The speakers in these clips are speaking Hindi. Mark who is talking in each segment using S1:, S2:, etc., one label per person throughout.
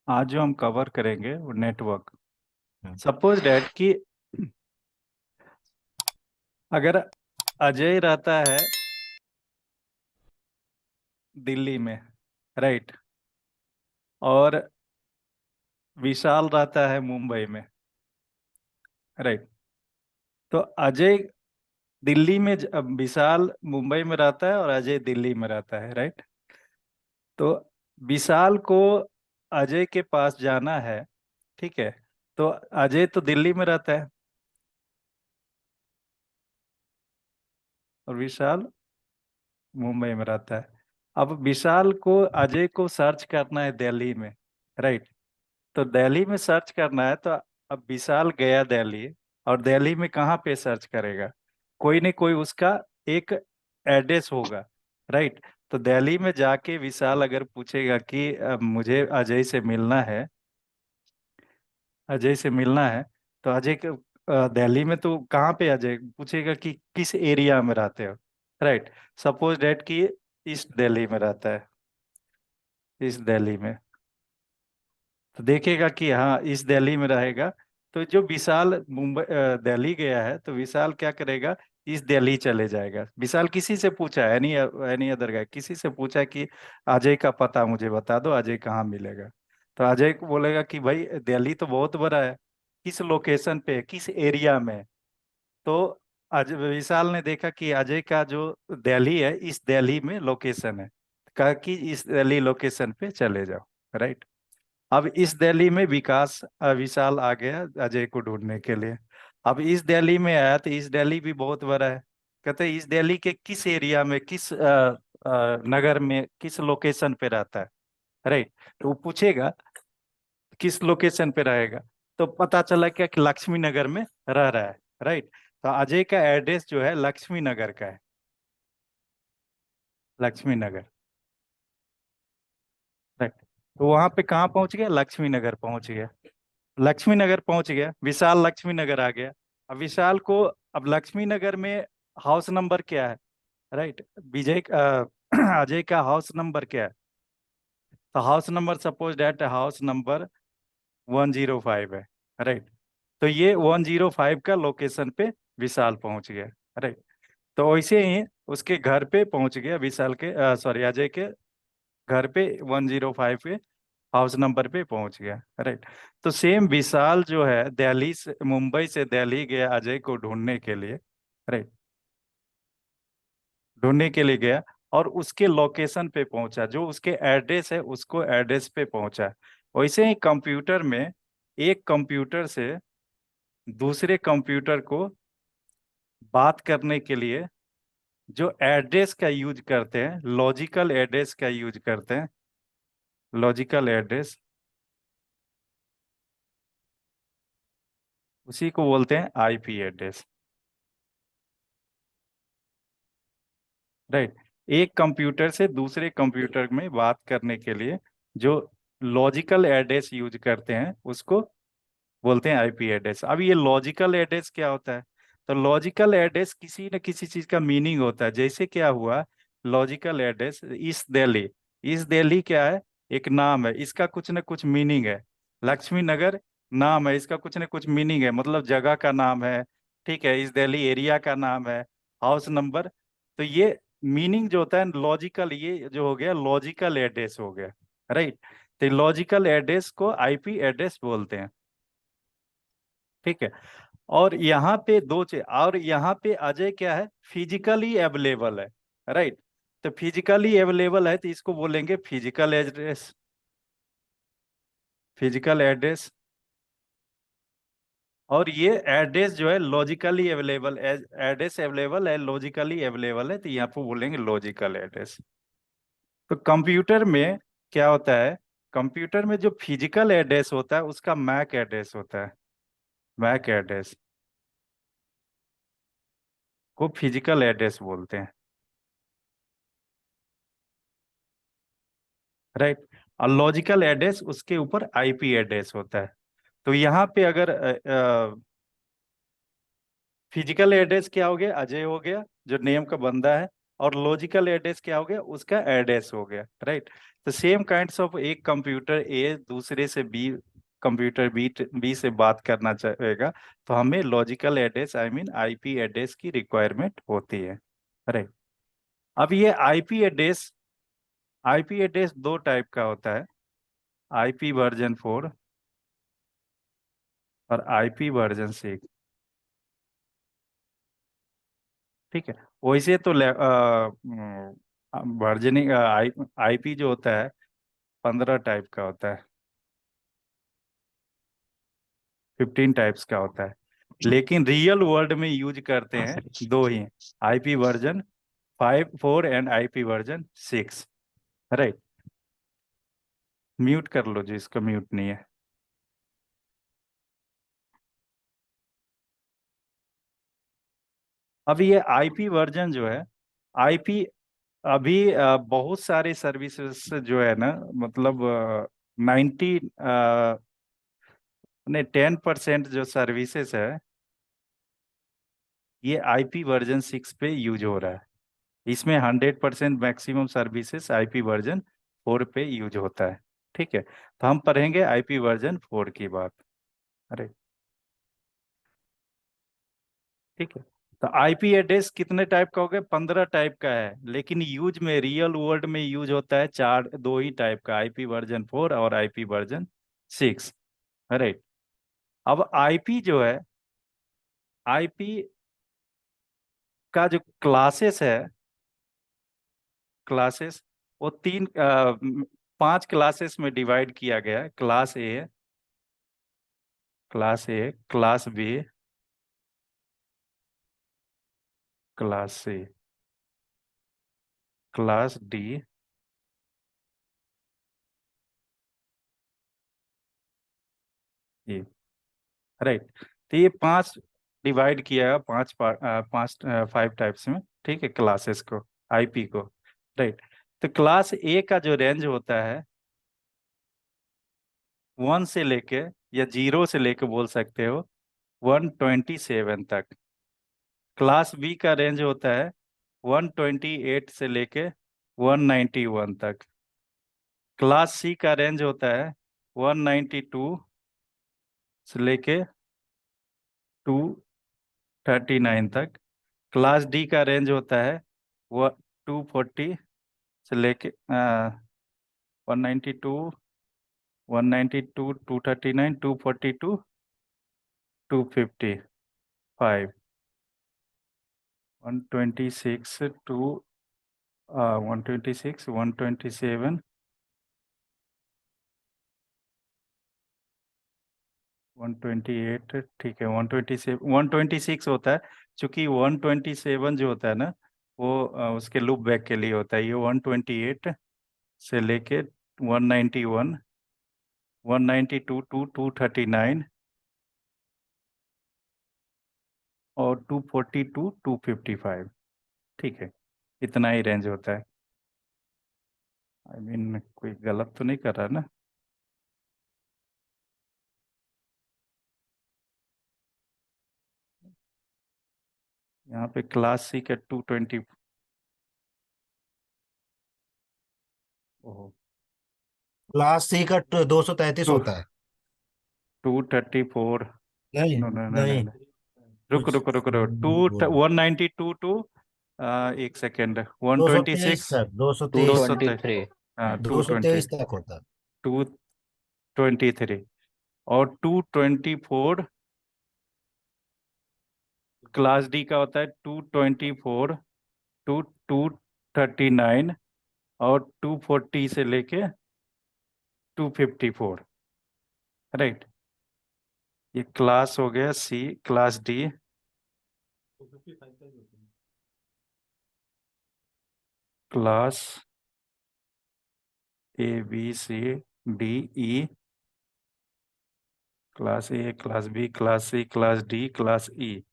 S1: आज जो हम कवर करेंगे वो नेटवर्क।
S2: हम्म।
S1: सपोज डैट कि अगर अजय रहता है दिल्ली में, राइट, और विशाल रहता है मुंबई में, राइट। तो अजय दिल्ली में विशाल मुंबई में रहता है और अजय दिल्ली में रहता है, राइट। तो विशाल को अजय के पास जाना है, ठीक है। तो अजय तो दिल्ली में रहता है और विशाल मुंबई में रहता है। अब विशाल को अजय को सर्च करना है दिल्ली में, राइट। तो दिल्ली में सर्च करना है, तो अब विशाल गया दिल्ली, और दिल्ली में कहाँ पे सर्च करेगा? कोई न कोई उसका एक एड्रेस होगा, राइट। तो दिल्ली में जाके विशाल अगर पूछेगा कि मुझे अजय से मिलना है, तो दिल्ली में तो कहाँ पे अजय पूछेगा कि किस एरिया में रहते हो, राइट। सपोज डेट कि ईस्ट दिल्ली में रहता है, ईस्ट दिल्ली में। तो देखेगा कि हाँ इस दिल्ली में रहेगा। तो जो विशाल दिल्ली गया है, तो विशाल क्या करेगा? इस दिल्ली चले जाएगा। विशाल किसी से पूछा, एनी एनी अदर गाय, किसी से पूछा कि अजय का पता मुझे बता दो, अजय कहाँ मिलेगा। तो अजय को बोलेगा कि भाई दिल्ली तो बहुत बड़ा है, किस लोकेशन पे है, किस एरिया में है? तो आज विशाल ने देखा कि अजय का जो दिल्ली है, इस दिल्ली में लोकेशन है। कहा कि इस दिल्ली लोकेशन पे चले जाओ, राइट। अब इस दिल्ली में विशाल आ गया अजय को ढूंढने के लिए। अब इस दिल्ली में आया, तो इस दिल्ली भी बहुत बड़ा है। कहते हैं इस दिल्ली के किस एरिया में, किस नगर में, किस लोकेशन पे रहता है, राइट। तो वो पूछेगा किस लोकेशन पे रहेगा। तो पता चला क्या कि लक्ष्मी नगर में रह रहा है, राइट। तो अजय का एड्रेस जो है लक्ष्मी नगर का है, लक्ष्मी नगर, राइट। तो वहां पे कहाँ पहुंच गया? लक्ष्मी नगर पहुंच गया। लक्ष्मी नगर पहुंच गया, विशाल लक्ष्मी नगर आ गया। अब विशाल को, अब लक्ष्मी नगर में हाउस नंबर क्या है, राइट। अजय का हाउस नंबर क्या है? तो house number, suppose date house number 105 है, राइट। तो ये 105 का लोकेशन पे विशाल पहुंच गया, राइट। तो वैसे ही उसके घर पे पहुंच गया, विशाल के सॉरी अजय के घर पे 105 के हाउस नंबर पे पहुंच गया, राइट। तो सेम विशाल जो है दिल्ली से, मुंबई से दिल्ली गया अजय को ढूंढने के लिए, राइट, ढूंढने के लिए गया। और उसके लोकेशन पे पहुंचा, जो उसके एड्रेस है उसको एड्रेस पे पहुंचा। वैसे ही कंप्यूटर में एक कंप्यूटर से दूसरे कंप्यूटर को बात करने के लिए जो एड्रेस का यूज करते हैं, लॉजिकल एड्रेस का यूज करते हैं, लॉजिकल एड्रेस, उसी को बोलते हैं आईपी एड्रेस, राइट। एक कंप्यूटर से दूसरे कंप्यूटर में बात करने के लिए जो लॉजिकल एड्रेस यूज करते हैं उसको बोलते हैं आईपी एड्रेस। अब ये लॉजिकल एड्रेस क्या होता है? तो लॉजिकल एड्रेस किसी न किसी चीज का मीनिंग होता है। जैसे क्या हुआ, लॉजिकल एड्रेस इस दिल्ली क्या है? एक नाम है, इसका कुछ न कुछ मीनिंग है। लक्ष्मी नगर नाम है, इसका कुछ न कुछ मीनिंग है, मतलब जगह का नाम है, ठीक है। इस दिल्ली एरिया का नाम है, हाउस नंबर। तो ये मीनिंग जो होता है लॉजिकल, ये जो हो गया लॉजिकल एड्रेस हो गया, राइट। तो लॉजिकल एड्रेस को आईपी एड्रेस बोलते हैं, ठीक है। और यहाँ पे दो चीज, और यहाँ पे अजय क्या है? फिजिकली अवेलेबल है, राइट। तो फिजिकली अवेलेबल है तो इसको बोलेंगे फिजिकल एड्रेस, फिजिकल एड्रेस। और ये एड्रेस जो है लॉजिकली अवेलेबल, एड्रेस अवेलेबल है, लॉजिकली अवेलेबल है, तो यहाँ पे बोलेंगे लॉजिकल एड्रेस। तो कंप्यूटर में क्या होता है? कंप्यूटर में जो फिजिकल एड्रेस होता है उसका मैक एड्रेस होता है, मैक एड्रेस को फिजिकल एड्रेस बोलते हैं, राइट। और लॉजिकल एड्रेस उसके ऊपर आईपी एड्रेस होता है। तो यहाँ पे अगर फिजिकल एड्रेस क्या हो गया? अजय हो गया, जो नेम का बंदा है। और लॉजिकल एड्रेस क्या हो गया, उसका एड्रेस हो गया, राइट। तो सेम काइंड्स ऑफ, एक कंप्यूटर ए दूसरे से बी, कंप्यूटर बी बी से बात करना चाहेगा, तो हमें logical address, I mean IP address की रिक्वायरमेंट होती है, राइट। अब ये आईपी एड्रेस दो टाइप का होता है, IP वर्जन 4 और IP वर्जन 6। ठीक है, वैसे तो वर्जनिंग आईपी जो होता है 15 टाइप का होता है, 15 टाइप्स का होता है, लेकिन रियल वर्ल्ड में यूज करते हैं दो ही, IP version 4 and IP version 6, right. Mute कर लो जी, इसका म्यूट नहीं है। अब ये आईपी वर्जन जो है, आईपी अभी बहुत सारे सर्विसेज जो है ना, मतलब 90 ने 10% जो सर्विसेज है, ये IP वर्जन 6 पे यूज हो रहा है। इसमें 100% मैक्सिमम सर्विसेज IP वर्जन 4 पे यूज होता है। ठीक है, तो हम पढ़ेंगे IP वर्जन 4 की बात। अरे ठीक है, तो आईपी एड्रेस कितने टाइप का हो गया, 15 टाइप का है, लेकिन यूज में, रियल वर्ल्ड में यूज होता है चार, दो ही टाइप का, IP वर्जन 4 और IP वर्जन 6, राइट। अब आईपी जो है, आईपी का जो क्लासेस है, क्लासेस वो पांच क्लासेस में डिवाइड किया गया है, class A, class B, class C, class D, E, right. तो ये पांच डिवाइड किया है, पांच 5 टाइप्स में, ठीक है, क्लासेस को, आईपी को, राइट। तो क्लास ए का जो रेंज होता है 1 से लेके, या 0 से लेके बोल सकते हो, 127 तक। क्लास बी का रेंज होता है 128 से लेके 191 तक। क्लास सी का रेंज होता है 192 से लेके 239 तक। क्लास डी का रेंज होता है वो 240 से लेके 192, 239, 242, 255, 126 टू 126, 127, 128, ठीक है, 126 होता है। चूंकि 127 जो होता है ना, वो उसके लूप बैक के लिए होता है। ये 128 से लेके 191, 192 टू 239 और 240 टू 255, ठीक है, इतना ही रेंज होता है। आई मीन कोई गलत तो नहीं कर रहा ना? यहाँ पे क्लास सी का 220, ओहो,
S2: क्लास सी का 233
S1: टू
S2: होता है।
S1: 234,
S2: नहीं
S1: नो नो नो नो
S2: नहीं,
S1: नो, रुक
S2: कुछ
S1: रुक रुक रुक, टू
S2: बोलो।
S1: 192 टू एक सेकेंड, वन
S2: दो सौ
S1: ट्वेंटी
S2: तेईस
S1: सिक्स
S2: सर, दो सौ
S1: टू
S2: तेईस
S1: सौ
S3: 223।
S1: हाँ,
S2: दो
S1: टू
S2: सौ
S1: ट्वेंटी
S2: तेईस तक होता है।
S1: 223 और 224। क्लास डी का होता है 224 टू 239 और 240 से लेके 254, राइट। ये क्लास हो गया C, class D, class ABCDE, class A, class B, class C, class D, class E,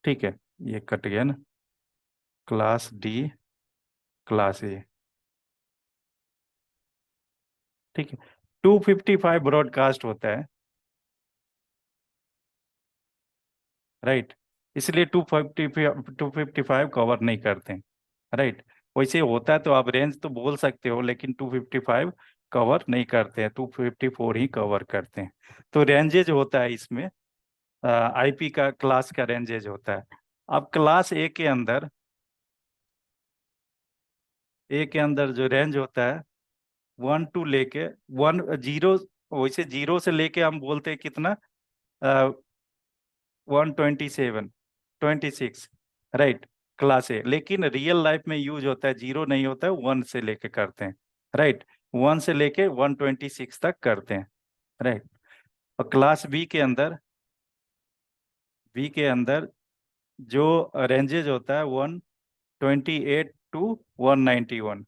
S1: ठीक है, ये कट गया ना, क्लास डी, क्लास ए, ठीक है। 255 ब्रॉडकास्ट होता है, राइट। इसलिए 255 कवर नहीं करते हैं, राइट। वैसे होता है तो आप रेंज तो बोल सकते हो, लेकिन 255 कवर नहीं करते हैं, 254 ही कवर करते हैं। तो रेंजेज होता है इसमें, आईपी का क्लास का रेंजेज होता है। अब क्लास ए के अंदर जो रेंज होता है, 1 वैसे जीरो से लेके हम बोलते हैं कितना, 127, 26, राइट, क्लास ए। लेकिन रियल लाइफ में यूज होता है, जीरो नहीं होता है, 1 से लेके करते हैं, राइट। 1 से लेके 126 तक करते हैं, राइट। और क्लास बी के अंदर जो रेंजेज होता है 128 to 191।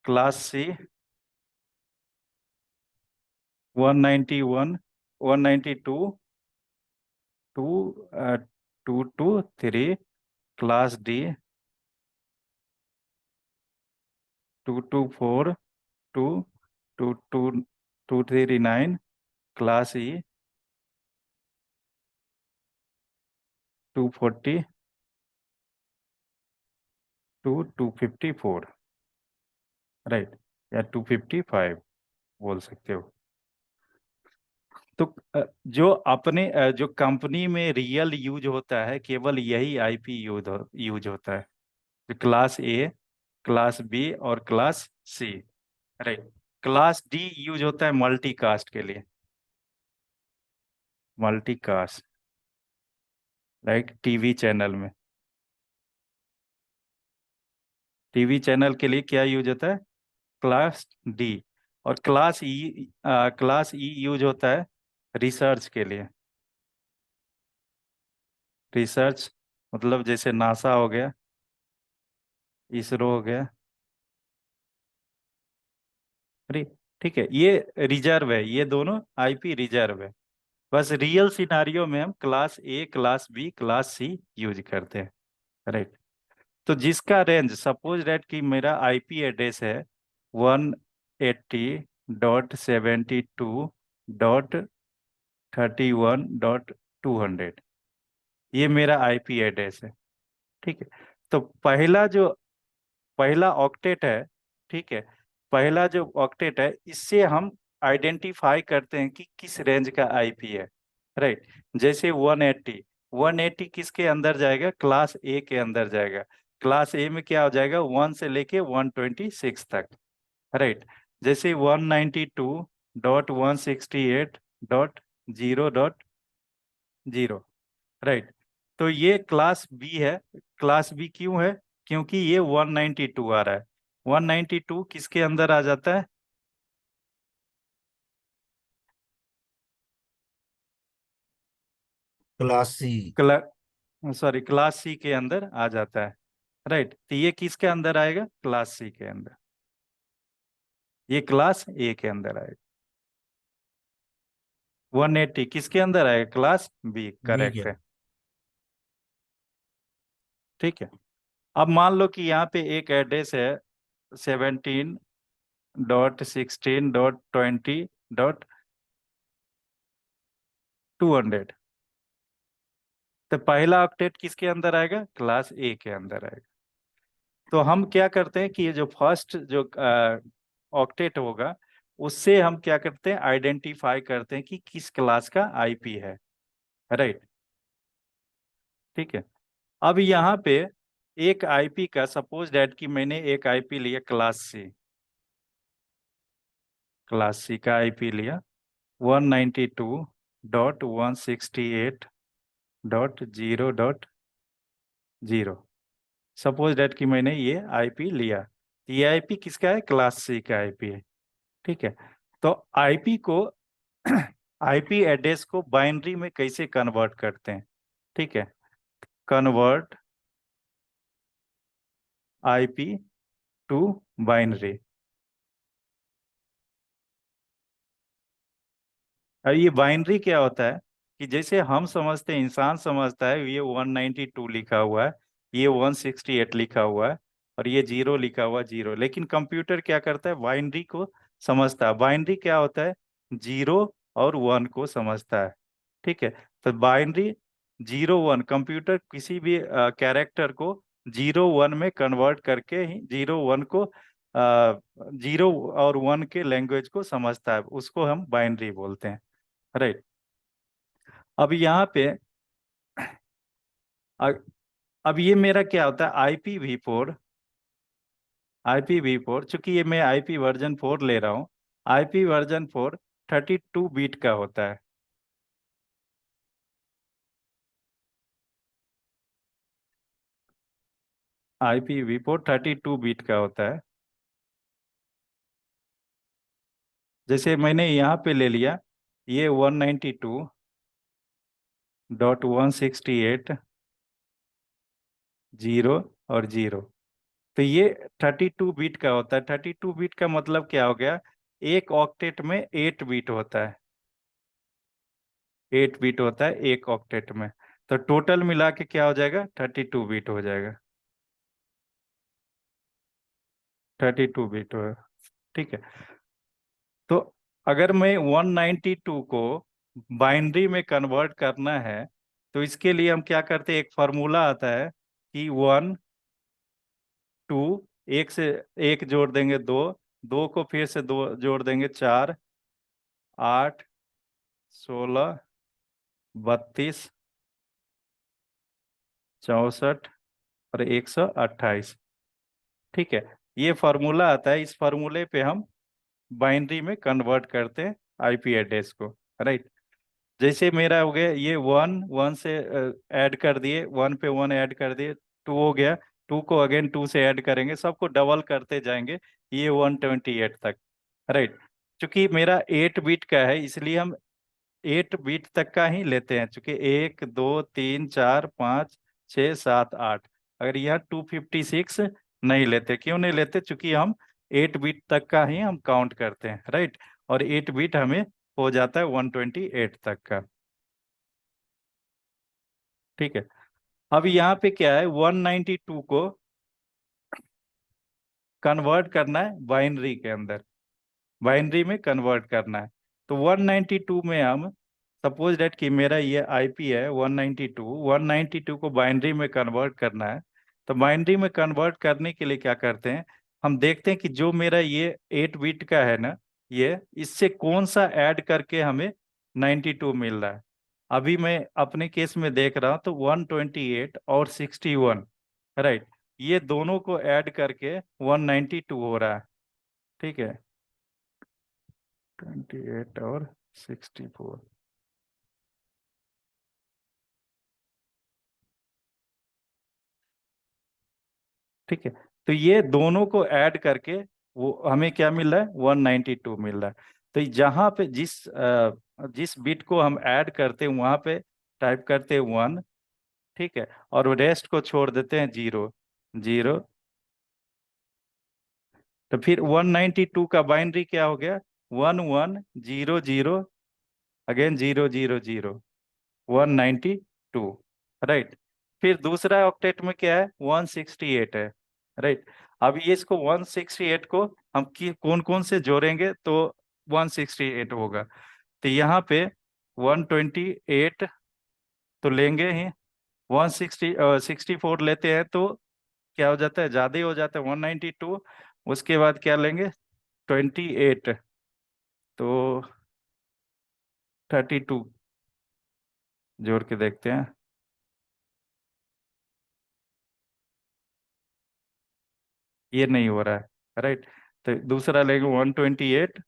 S1: Class C 191, 192 to 223। Class D 224 to 239। Class E 240 to 254, right, या 255 बोल सकते हो। तो जो कंपनी में रियल यूज होता है, केवल यही आईपी यूज होता है, जो क्लास ए, क्लास बी और class C, right. Class D use होता है मल्टीकास्ट के लिए, मल्टीकास्ट, राइट, टीवी चैनल में। टीवी चैनल के लिए क्या यूज होता है, क्लास डी। और क्लास ई यूज होता है रिसर्च के लिए। रिसर्च मतलब जैसे नासा हो गया, इसरो हो गया, अरे ठीक है, ये रिजर्व है, ये दोनों आईपी रिजर्व है। बस रियल सिनारियो में हम class A, class B, class C use करते हैं, राइट। तो जिसका रेंज, सपोज दैट कि मेरा आईपी एड्रेस है 180.72.31.200, ये मेरा आईपी एड्रेस है, ठीक है। तो पहला ऑक्टेट है, ठीक है, पहला जो ऑक्टेट है, इससे हम आइडेंटिफाई करते हैं कि किस रेंज का आईपी है, राइट। जैसे 180, 180 किसके अंदर जाएगा, क्लास ए के अंदर जाएगा। क्लास ए में क्या हो जाएगा, 1 से लेके 126 तक, राइट। जैसे 192.168.0.0, राइट। तो ये क्लास बी है। क्लास बी क्यों है, क्योंकि ये 192 आ रहा है। 192 किसके अंदर आ जाता है,
S2: क्लास सी।
S1: क्ला सॉरी, क्लास सी के अंदर आ जाता है, राइट। तो ये किसके अंदर आएगा, क्लास सी के अंदर। ये क्लास ए के अंदर आएगा। 180 किसके अंदर आएगा, क्लास बी,
S2: बी
S1: करेक्ट
S2: के।
S1: है, ठीक है। अब मान लो कि यहाँ पे एक एड्रेस है 17.16.20.200। तो पहला ऑक्टेट किसके अंदर आएगा, क्लास ए के अंदर आएगा। तो हम क्या करते हैं कि ये जो फर्स्ट जो ऑक्टेट होगा, उससे हम क्या करते हैं, आइडेंटिफाई करते हैं कि किस क्लास का आईपी है, राइट, ठीक है। अब यहाँ पे एक आईपी का, सपोज दैट कि मैंने एक आईपी लिया क्लास सी, क्लास सी का आईपी लिया 192.168.0.0। सपोज दैट कि मैंने ये आईपी लिया, ये आईपी किसका है, क्लास सी का आईपी है, ठीक है। तो आईपी को आईपी एड्रेस को बाइनरी में कैसे कन्वर्ट करते हैं, ठीक है। Convert IP to binary. अब ये बाइनरी क्या होता है, कि जैसे हम समझते हैं, इंसान समझता है ये 192 लिखा हुआ है, ये 168 लिखा हुआ है, और ये जीरो लिखा हुआ है, जीरो। लेकिन कंप्यूटर क्या करता है, बाइनरी को समझता है। बाइनरी क्या होता है, जीरो और वन को समझता है, ठीक है। तो बाइनरी जीरो वन, कंप्यूटर किसी भी कैरेक्टर को जीरो वन में कन्वर्ट करके ही जीरो वन को जीरो और वन के लैंग्वेज को समझता है, उसको हम बाइनरी बोलते हैं। राइट। अब यहाँ पे अ- अब ये मेरा क्या होता है, IPv4। IPv4, चूंकि ये मैं IP वर्जन 4 ले रहा हूँ, IP वर्जन 4 32 बीट का होता है। IPv4 32 बीट का होता है। जैसे मैंने यहाँ पे ले लिया, ये 192.168.0 और 0, तो ये 32 बीट का होता है। 32 बीट का मतलब क्या हो गया, एक ऑक्टेट में 8 बीट होता है। 8 बीट होता है एक ऑक्टेट में, तो टोटल मिला के क्या हो जाएगा, 32 बीट हो जाएगा। 32 बीट हो, ठीक है। तो अगर मैं 192 को बाइनरी में कन्वर्ट करना है, तो इसके लिए हम क्या करते हैं, एक फार्मूला आता है कि 1 2, एक से एक जोड़ देंगे 2, 2 को फिर से 2 जोड़ देंगे 4, 8, 16, 32, 64 और 128। ठीक है, ये फार्मूला आता है, इस फार्मूले पे हम बाइनरी में कन्वर्ट करते हैं IP एड्रेस को। राइट। जैसे मेरा हो गया ये वन, वन से ऐड कर दिए, वन पे वन ऐड कर दिए, टू हो गया, टू को अगेन टू से ऐड करेंगे, सबको डबल करते जाएंगे ये 128 तक। राइट। चूंकि मेरा 8 बीट का है, इसलिए हम 8 बीट तक का ही लेते हैं, चूंकि 1 2 3 4 5 6 7 8। अगर यहाँ 256 नहीं लेते, क्यों नहीं लेते, चूंकि हम 8 बीट तक का ही हम काउंट करते हैं। राइट। और 8 बीट हमें हो जाता है 128 तक का। ठीक है। अब यहाँ पे क्या है, 192 को कन्वर्ट करना है बाइनरी के अंदर, बाइनरी में कन्वर्ट करना है। तो 192 में हम, सपोज डेट कि मेरा ये IP है 192, 192 को बाइनरी में कन्वर्ट करना है। तो बाइनरी में कन्वर्ट करने के लिए क्या करते हैं, हम देखते हैं कि जो मेरा ये 8 बीट का है ना, ये इससे कौन सा ऐड करके हमें 92 मिल रहा है। अभी मैं अपने केस में देख रहा हूँ तो 128 और 61, राइट, ये दोनों को ऐड करके 192 हो रहा है। ठीक है, 28 और 64। ठीक है, तो ये दोनों को ऐड करके वो हमें क्या मिल रहा है, 192 मिल रहा है। तो जहां पे जिस बिट को हम ऐड करते हैं वहां पे टाइप करते हैं 1। ठीक है, और रेस्ट को छोड़ देते हैं 0 0। तो फिर 192 का बाइनरी क्या हो गया, 1100, अगेन 000, 192। राइट। फिर दूसरा ऑक्टेट में क्या है, 168 है। राइट। अब ये इसको 168 को हम कौन कौन से जोड़ेंगे तो 168 होगा। तो यहाँ पे 128 तो लेंगे ही, 64 लेते हैं तो क्या हो जाता है, ज्यादा ही हो जाता है 192। उसके बाद क्या लेंगे, 28, तो 32 जोड़ के देखते हैं। ये नहीं हो रहा है। राइट। तो दूसरा लेंगे 128,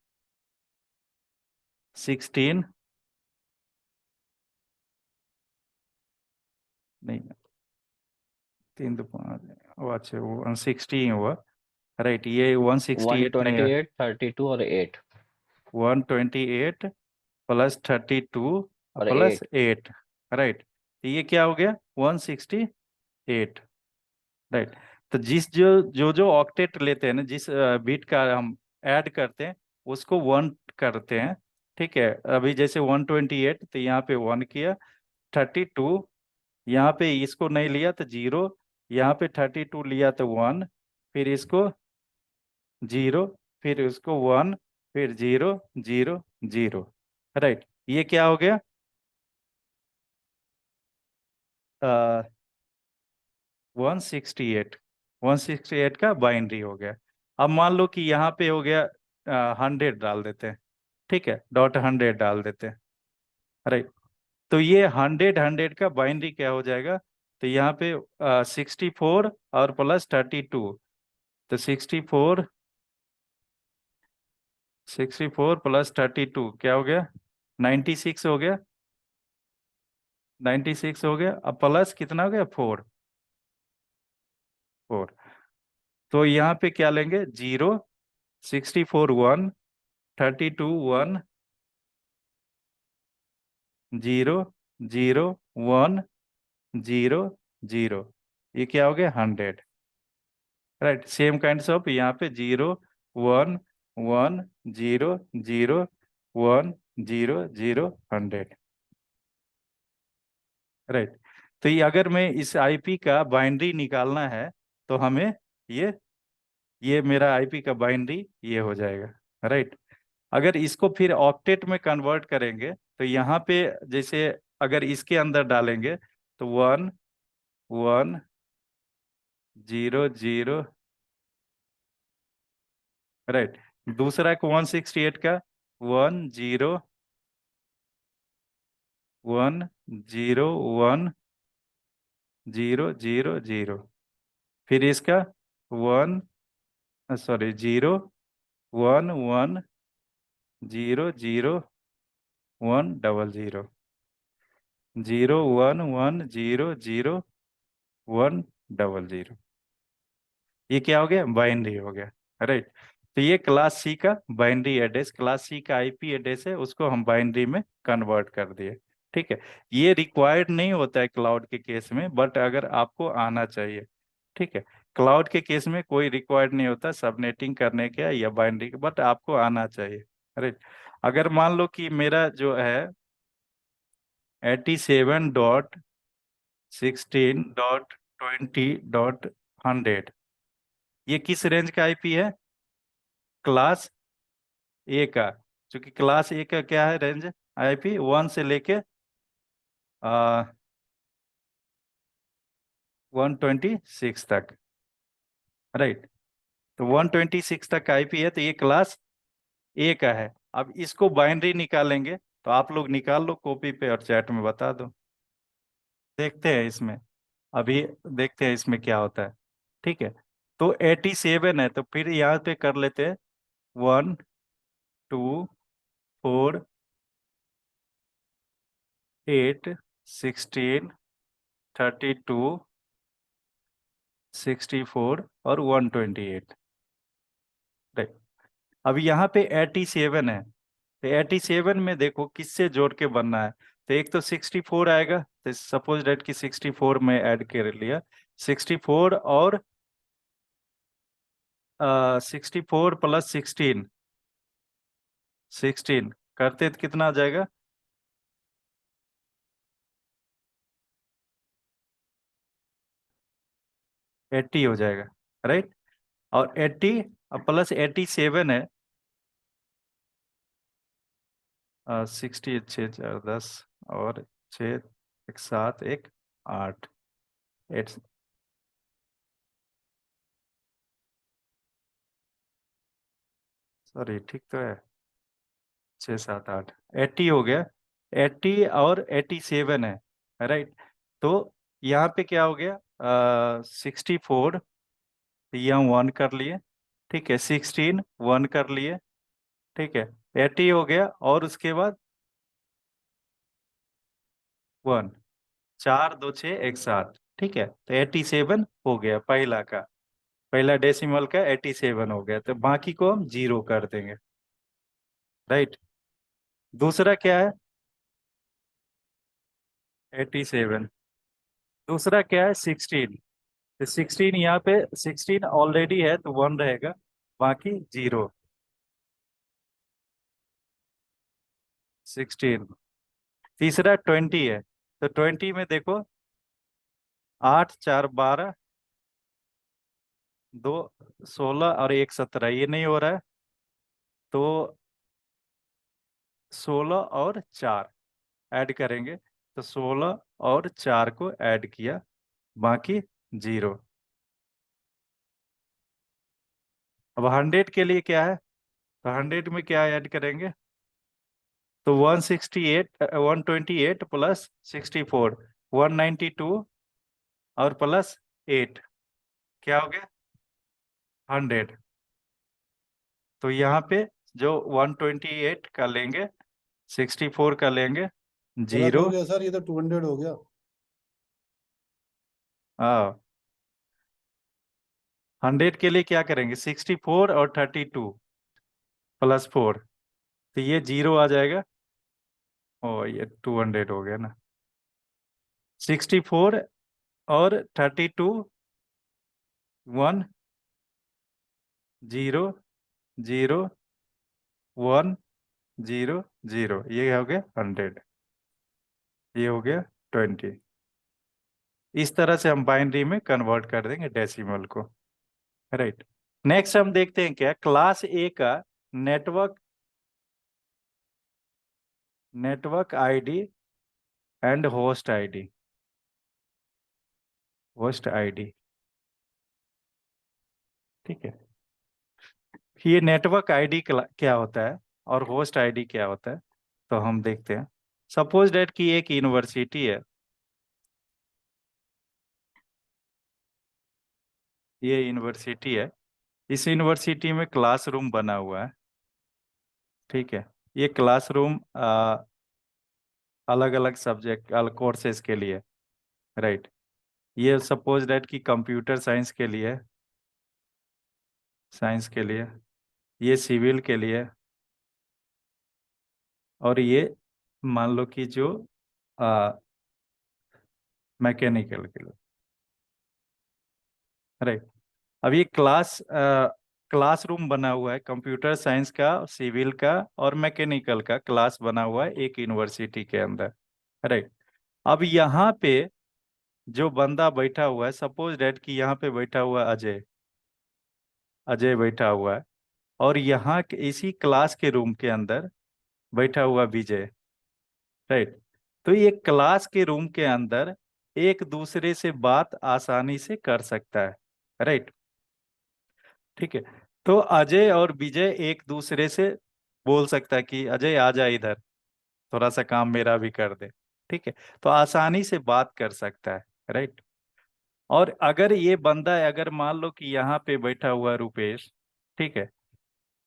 S1: 16, नहीं, 3 2 5, वो अच्छा वो 160 हुआ। राइट, ये 168 नहीं
S3: ट्वेंटी
S1: है।
S3: एट 32 और 8
S1: 128 प्लस 32
S3: और
S1: प्लस
S3: 8।
S1: 8। राइट, तो ये क्या हो गया, 168। राइट। तो जिस जो जो जो ऑक्टेट लेते हैं ना, जिस बीट का हम ऐड करते हैं उसको 1 करते हैं। ठीक है, अभी जैसे 128 तो यहाँ पे 1 किया, 32 यहाँ पे इसको नहीं लिया तो 0, यहाँ पे 32 लिया तो 1, फिर इसको 0, फिर उसको 1, फिर 0 0 0। राइट, ये क्या हो गया, 168, 168 का बाइनरी हो गया। अब मान लो कि यहाँ पे हो गया 100 डाल देते हैं, ठीक है, डॉट 100 डाल देते हैं, राइट। तो ये 100 का बाइनरी क्या हो जाएगा, तो यहाँ पे 64 और प्लस 32, तो 64 प्लस 32 क्या हो गया, 96 हो गया, 96 हो गया। अब प्लस कितना हो गया, 4, 4। तो यहाँ पे क्या लेंगे, 0, 64 1, 32 1, 0 0 1, 0 0, ये क्या हो गया, 100, राइट। सेम काइंड ऑफ यहाँ पे 0 1 1 0 0 1 0 0 100, राइट। तो ये अगर मैं इस आईपी का बाइनरी निकालना है तो हमें ये ये मेरा आईपी का बाइनरी ये हो जाएगा, राइट। अगर इसको फिर ऑक्टेट में कन्वर्ट करेंगे तो यहाँ पे जैसे अगर इसके अंदर डालेंगे तो 1 1 0 0, राइट। दूसरा को 168 का 1 0 1 0 1 0 0 0, फिर इसका 1, सॉरी, 0 1 1 0 0 1 डबल 0, 0 1 1 0 0 1 डबल 0, ये क्या हो गया, बाइनरी हो गया, राइट। तो ये क्लास सी का बाइनरी एड्रेस, क्लास सी का आईपी एड्रेस है, उसको हम बाइनरी में कन्वर्ट कर दिए, ठीक है। ये रिक्वायर्ड नहीं होता है क्लाउड के केस में, बट अगर आपको आना चाहिए, ठीक है। क्लाउड के केस में कोई रिक्वायर्ड नहीं होता सबनेटिंग करने का या बाइनरी का, बट आपको आना चाहिए, राइट। अगर मान लो कि मेरा जो है 87.16.20.100, ये किस रेंज का आईपी है, क्लास ए का। क्योंकि क्लास ए का क्या है रेंज, आईपी 1 से लेके 126 तक, राइट। तो 126 तक आईपी है, तो ये क्लास ए का है। अब इसको बाइनरी निकालेंगे, तो आप लोग निकाल लो कॉपी पे और चैट में बता दो, देखते हैं इसमें, अभी देखते हैं इसमें क्या होता है, ठीक है। तो 87 है, तो फिर यहाँ पे कर लेते हैं 1 2 4 8 16 32 64 और 128, राइट। अब यहाँ पे 87 है, तो 87 में देखो किससे जोड़ के बनना है, तो एक तो 64 आएगा, तो सपोज डेट कि 64 में ऐड कर लिया, 64 और 64 प्लस 16 करते तो कितना आ जाएगा, 80 हो जाएगा, राइट। और 80 प्लस 87 है, 60 6 4 10 और 6 एक 7 एक 8 8, सॉरी ठीक तो है, 6 7 8, 80 हो गया, 80 और 87 है, राइट। तो यहाँ पे क्या हो गया, 64, यहाँ 1 कर लिए, ठीक है, 16 1 कर लिए, ठीक है, 80 हो गया, और उसके बाद 1, 4 2 6 एक 7, ठीक है। तो 87 हो गया पहला का, पहला डेसिमल का 87 हो गया, तो बाकी को हम 0 कर देंगे, राइट। दूसरा क्या है, 87, दूसरा क्या है, 16, तो 16 यहाँ पे 16 ऑलरेडी है तो 1 रहेगा, बाकी 0, 16। तीसरा 20 है, तो 20 में देखो 8 4 12, 2 16 और 1 17, ये नहीं हो रहा है, तो 16 और 4 ऐड करेंगे, तो 16 और 4 को ऐड किया, बाकी 0। अब 100 के लिए क्या है, तो 100 में क्या ऐड करेंगे, तो 128 प्लस 64, 192 और प्लस 8, क्या हो गया 100। तो यहाँ पे जो 128 का लेंगे, 64 का लेंगे,
S3: गलत हो
S1: 0।
S3: गया सर, ये तो 200 हो गया।
S1: हाँ, 100 के लिए क्या करेंगे, 64 और 32 प्लस 4, तो ये 0 आ जाएगा। ओ, ये 200 हो गया ना। 64 और 32, 1, 0, 0, 1, 0, 0, ये हो गया 100, ये हो गया 20। इस तरह से हम बाइनरी में कन्वर्ट कर देंगे डेसिमल को, राइट। नेक्स्ट हम देखते हैं क्या, क्लास ए का network network ID and host ID. Host ID, ठीक है। ये नेटवर्क आईडी क्या होता है और होस्ट आईडी क्या होता है, तो हम देखते हैं। सपोज डेट कि एक यूनिवर्सिटी है, ये यूनिवर्सिटी है, इस यूनिवर्सिटी में क्लासरूम बना हुआ है, ठीक है। ये क्लासरूम अलग अलग सब्जेक्ट, अलग कोर्सेज के लिए, राइट। ये सपोज दैट कि कंप्यूटर साइंस के लिए, ये सिविल के लिए, और ये मान लो कि जो मैकेनिकल के लिए, राइट। अब ये क्लासरूम बना हुआ है, कंप्यूटर साइंस का, सिविल का और मैकेनिकल का क्लास बना हुआ है एक यूनिवर्सिटी के अंदर, राइट। अब यहाँ पे जो बंदा बैठा हुआ है, सपोज डेट कि यहाँ पे बैठा हुआ है अजय, बैठा हुआ है, और यहाँ इसी क्लास के रूम के अंदर बैठा हुआ विजय, राइट। तो ये क्लास के रूम के अंदर एक दूसरे से बात आसानी से कर सकता है, राइट, ठीक है। तो अजय और विजय एक दूसरे से बोल सकता है कि अजय आ जा इधर, थोड़ा सा काम मेरा भी कर दे, ठीक है। तो आसानी से बात कर सकता है, राइट। और अगर ये बंदा है, अगर मान लो कि यहाँ पे बैठा हुआ है रुपेश, ठीक है,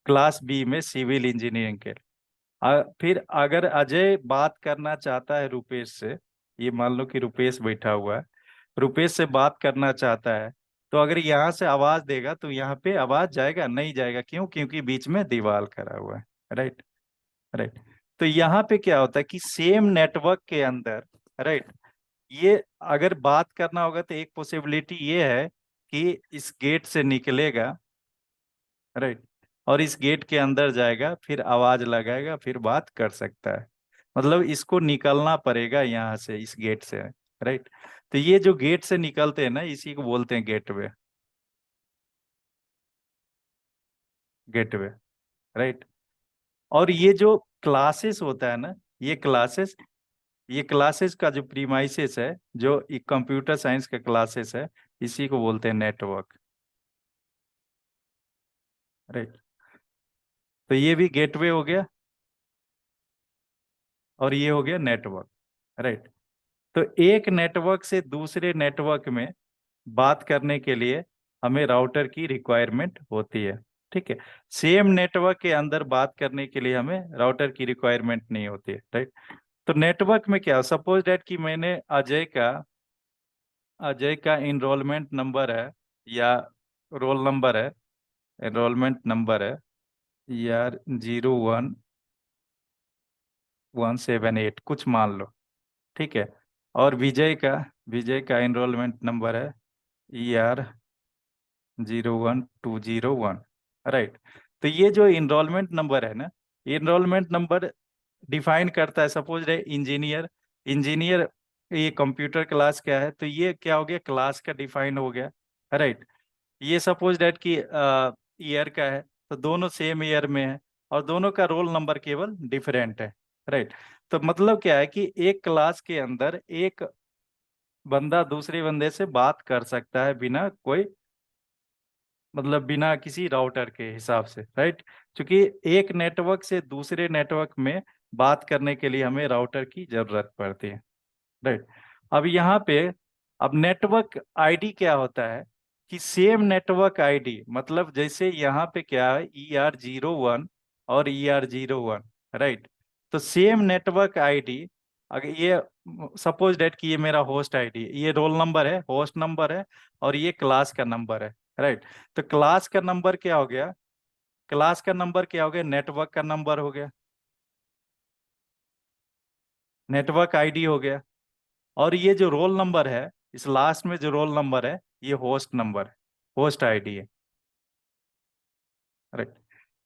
S1: क्लास बी में सिविल इंजीनियरिंग के, फिर अगर अजय बात करना चाहता है रुपेश से, ये मान लो कि रुपेश बैठा हुआ है, रुपेश से बात करना चाहता है, तो अगर यहाँ से आवाज देगा तो यहाँ पे आवाज जाएगा, नहीं जाएगा, क्यों, क्योंकि बीच में दीवार खड़ा हुआ है, राइट, राइट। तो यहाँ पे क्या होता है कि सेम नेटवर्क के अंदर, राइट, ये अगर बात करना होगा तो एक पॉसिबिलिटी ये है कि इस गेट से निकलेगा, राइट, और इस गेट के अंदर जाएगा, फिर आवाज लगाएगा, फिर बात कर सकता है। मतलब इसको निकलना पड़ेगा यहाँ से, इस गेट से, राइट। तो ये जो गेट से निकलते हैं ना, इसी को बोलते हैं गेटवे, गेटवे, राइट। और ये जो क्लासेस होता है ना, ये क्लासेस ये क्लासेस का जो प्रीमाइसेस है, जो कंप्यूटर साइंस का क्लासेस है, इसी को बोलते हैं नेटवर्क, राइट। तो ये भी गेटवे हो गया और ये हो गया नेटवर्क, राइट। तो एक नेटवर्क से दूसरे नेटवर्क में बात करने के लिए हमें राउटर की रिक्वायरमेंट होती है, ठीक है। सेम नेटवर्क के अंदर बात करने के लिए हमें राउटर की रिक्वायरमेंट नहीं होती है, राइट। तो नेटवर्क में क्या, सपोज डेट कि मैंने अजय का इनरोलमेंट नंबर है, या रोल नंबर है, एनरोलमेंट नंबर है यार 01178 कुछ मान लो, ठीक है। और विजय का एनरोलमेंट नंबर है यार 01201, राइट। तो ये जो इनरोलमेंट नंबर है ना, इनरोलमेंट नंबर डिफाइन करता है, सपोज रे इंजीनियर, इंजीनियर ये कंप्यूटर क्लास क्या है, तो ये क्या हो गया, क्लास का डिफाइन हो गया, राइट। ये सपोज डेट की ईयर का है, तो दोनों सेम ईयर में है, और दोनों का रोल नंबर केवल डिफरेंट है, राइट। तो मतलब क्या है कि एक क्लास के अंदर एक बंदा दूसरे बंदे से बात कर सकता है बिना कोई, मतलब बिना किसी राउटर के हिसाब से, राइट। क्योंकि एक नेटवर्क से दूसरे नेटवर्क में बात करने के लिए हमें राउटर की जरूरत पड़ती है, राइट। अब यहाँ पे, अब नेटवर्क आईडी क्या होता है कि सेम नेटवर्क आईडी, मतलब जैसे यहाँ पे क्या है, ER01 और ER01, राइट। तो सेम नेटवर्क आईडी, अगर ये सपोज डेट कि ये मेरा होस्ट आईडी, ये रोल नंबर है, होस्ट नंबर है, और ये क्लास का नंबर है, राइट। तो क्लास का नंबर क्या हो गया, क्लास का नंबर क्या हो गया, नेटवर्क का नंबर हो गया, नेटवर्क आईडी हो गया। और ये जो रोल नंबर है, इस लास्ट में जो रोल नंबर है, ये होस्ट नंबर है, होस्ट आईडी है, राइट।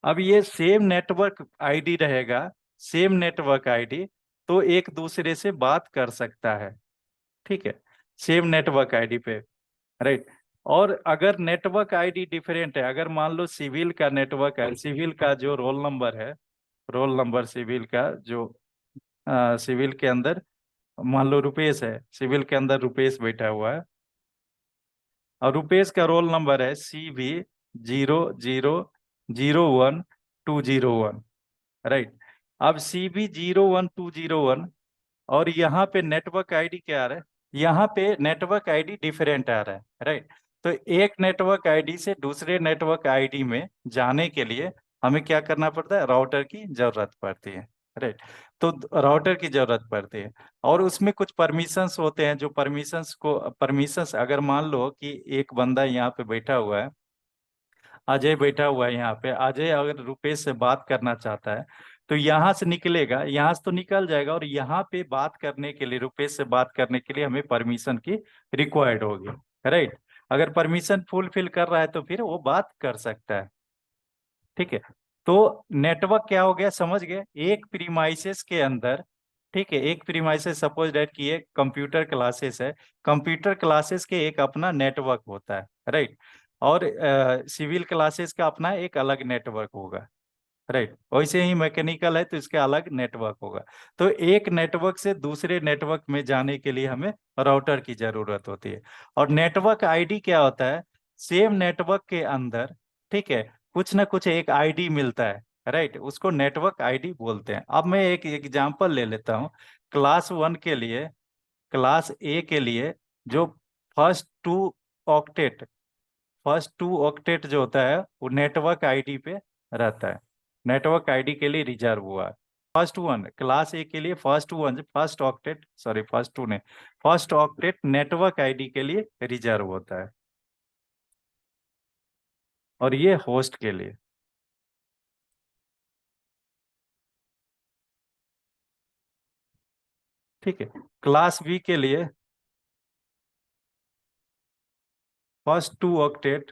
S1: अब ये सेम नेटवर्क आईडी रहेगा, सेम नेटवर्क आईडी, तो एक दूसरे से बात कर सकता है, ठीक है, सेम नेटवर्क आईडी पे, राइट। और अगर नेटवर्क आईडी डिफरेंट है, अगर मान लो सिविल का नेटवर्क है, सिविल का जो रोल नंबर है, रोल नंबर सिविल का जो सिविल के अंदर मान लो रुपेश है, सिविल के अंदर रुपेश बैठा हुआ है, और रुपेश का रोल नंबर है CB0001 201, राइट। अब CB01201, और यहाँ पे नेटवर्क आईडी क्या आ रहा है, यहाँ पे नेटवर्क आईडी डिफरेंट आ रहा है, राइट। तो एक नेटवर्क आईडी से दूसरे नेटवर्क आईडी में जाने के लिए हमें क्या करना पड़ता है, राउटर की जरूरत पड़ती है, राइट। तो राउटर की जरूरत पड़ती है, और उसमें कुछ परमिशंस होते हैं, जो परमिशंस अगर मान लो कि एक बंदा यहाँ पे बैठा हुआ है, अजय बैठा हुआ है यहाँ पे, अजय अगर रुपेश से बात करना चाहता है, तो यहाँ से निकलेगा, यहाँ से तो निकल जाएगा, और यहाँ पे बात करने के लिए, रुपेश से बात करने के लिए हमें परमिशन की रिक्वायर्ड होगी, राइट। अगर परमिशन फुलफिल कर रहा है तो फिर वो बात कर सकता है, ठीक है। तो नेटवर्क क्या हो गया, समझ गए, एक प्रीमाइसेस के अंदर, ठीक है, एक प्रीमाइसेस, सपोज दैट कि ये कंप्यूटर क्लासेस है, कंप्यूटर क्लासेस के एक अपना नेटवर्क होता है, राइट। और सिविल क्लासेस का अपना एक अलग नेटवर्क होगा, राइट। वैसे ही मैकेनिकल है तो इसका अलग नेटवर्क होगा। तो एक नेटवर्क से दूसरे नेटवर्क में जाने के लिए हमें राउटर की जरूरत होती है। और नेटवर्क आईडी क्या होता है, सेम नेटवर्क के अंदर, ठीक है, कुछ ना कुछ एक आईडी मिलता है, राइट, उसको नेटवर्क आईडी बोलते हैं। अब मैं एक एग्जांपल ले लेता हूँ। क्लास 1 के लिए, क्लास ए के लिए, जो first two octet first two octet जो होता है, वो नेटवर्क आईडी पे रहता है, नेटवर्क आईडी के लिए रिजर्व हुआ है। फर्स्ट वन क्लास ए के लिए, first one, first octet, sorry first two ने, फर्स्ट ऑक्टेट नेटवर्क आईडी के लिए रिजर्व होता है, और ये होस्ट के लिए, ठीक है। क्लास बी के लिए फर्स्ट टू ऑक्टेट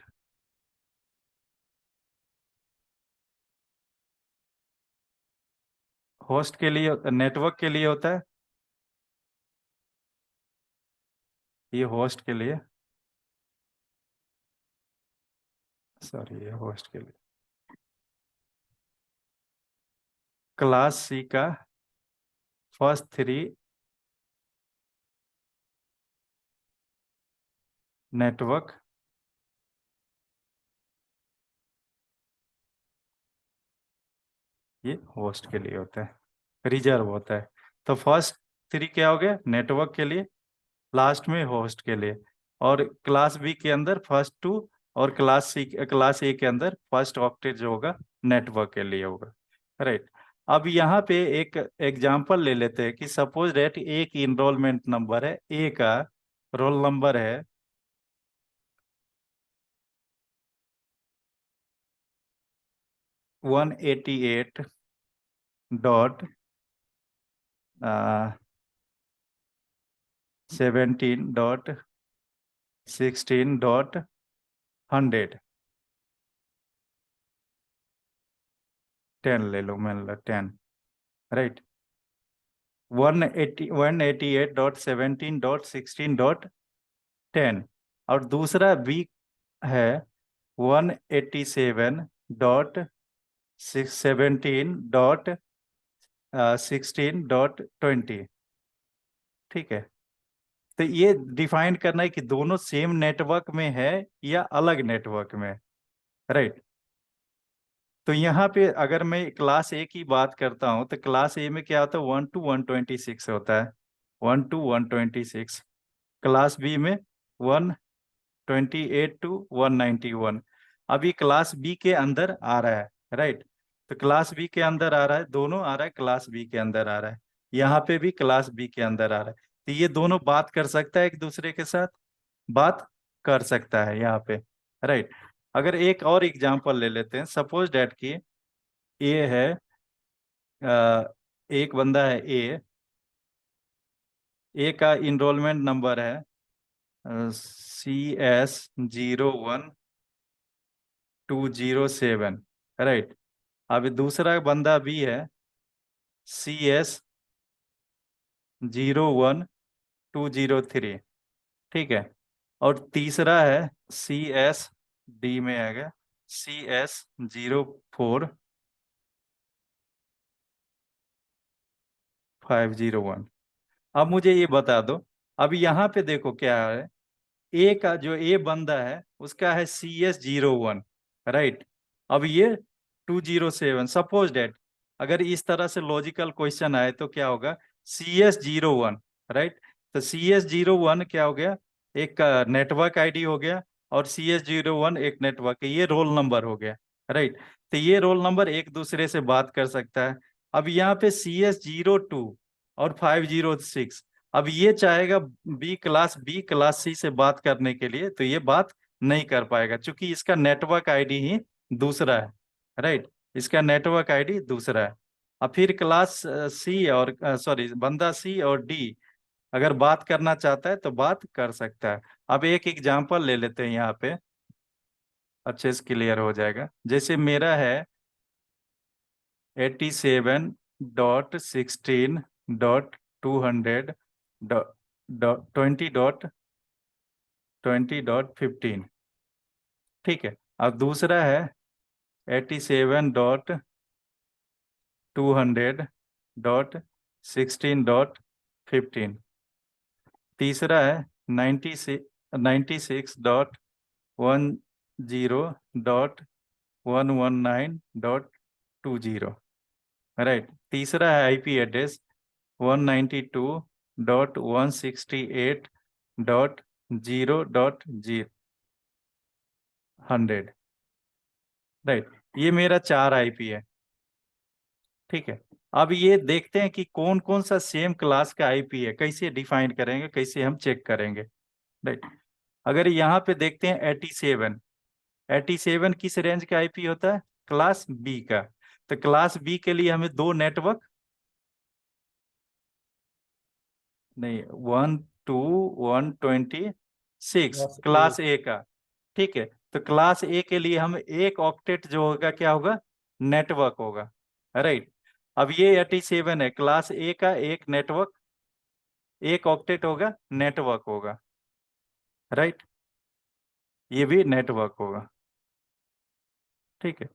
S1: होस्ट के लिए, नेटवर्क के लिए होता है, ये होस्ट के लिए, सॉरी ये होस्ट के लिए। क्लास सी का फर्स्ट थ्री नेटवर्क, ये होस्ट के लिए होता है, रिजर्व होता है। तो फर्स्ट थ्री क्या हो गया, नेटवर्क के लिए, लास्ट में होस्ट के लिए। और क्लास बी के अंदर फर्स्ट टू, और क्लास ए के अंदर फर्स्ट ऑक्टेट जो होगा नेटवर्क के लिए होगा, राइट। अब यहाँ पे एक एग्जांपल ले लेते हैं कि सपोज दैट एक इनरोलमेंट नंबर है, ए का रोल नंबर है 188.17.16.100, 10 ले लो, मान लो 10, राइट। 188.17.16.10, और दूसरा बी है 187.17.16.100, 16.20। ठीक है, तो ये डिफाइन करना है कि दोनों सेम नेटवर्क में है या अलग नेटवर्क में, राइट। तो यहाँ पे अगर मैं क्लास ए की बात करता हूँ तो क्लास ए में क्या होता है, 1 to 126 होता है, 1 to 126। क्लास बी में 128 to 191। अभी क्लास बी के अंदर आ रहा है, राइट। तो क्लास बी के अंदर आ रहा है, दोनों आ रहा है, क्लास बी के अंदर आ रहा है, यहाँ पे भी क्लास बी के अंदर आ रहा है। तो ये दोनों बात कर सकता है एक दूसरे के साथ, बात कर सकता है यहाँ पे, राइट। अगर एक और एग्जांपल ले लेते हैं, सपोज डैट कि ए है, एक बंदा है ए, ए का इनरोलमेंट नंबर है CS 01207, राइट। अब दूसरा बंदा भी है CS 01203, ठीक है। और तीसरा है CS, D में आएगा, CS 04501। अब मुझे ये बता दो, अब यहाँ पे देखो क्या है, ए का जो ए बंदा है उसका है CS 01, राइट। अब ये 207, सपोज डेट अगर इस तरह से लॉजिकल क्वेश्चन आए तो क्या होगा, CS 01, राइट। तो CS 01 क्या हो गया, एक नेटवर्क आईडी हो गया, और CS 01 एक नेटवर्क, ये रोल नंबर हो गया, राइट। तो ये रोल नंबर एक दूसरे से बात कर सकता है। अब यहाँ पे CS 02 और 506, अब ये चाहेगा बी क्लास सी से बात करने के लिए, तो ये बात नहीं कर पाएगा क्योंकि इसका नेटवर्क आईडी ही दूसरा है, राइट। इसका नेटवर्क आईडी दूसरा है। अब फिर क्लास सी और सॉरी बंदा सी और डी अगर बात करना चाहता है तो बात कर सकता है। अब एक एग्जांपल ले लेते हैं यहाँ पे, अच्छे से क्लियर हो जाएगा। जैसे मेरा है 87.16.200.20.15, ठीक है। अब दूसरा है 87.200.16.15। तीसरा है 96.10.119.20, राइट। तीसरा है आईपी एड्रेस 192.168.0.100, राइट। ये मेरा 4 आईपी है, ठीक है। अब ये देखते हैं कि कौन कौन सा सेम क्लास का आईपी है, कैसे डिफाइन करेंगे, कैसे हम चेक करेंगे, राइट। अगर यहाँ पे देखते हैं 87, 87 किस रेंज का आईपी होता है, क्लास बी का। तो क्लास बी के लिए हमें दो नेटवर्क, नहीं 1 to 126 क्लास ए का, ठीक है। तो क्लास ए के लिए हम एक ऑक्टेट जो होगा क्या होगा, नेटवर्क होगा, राइट। अब ये 87 है, क्लास ए का एक नेटवर्क, एक ऑक्टेट होगा, नेटवर्क होगा, राइट। ये भी नेटवर्क होगा, ठीक है।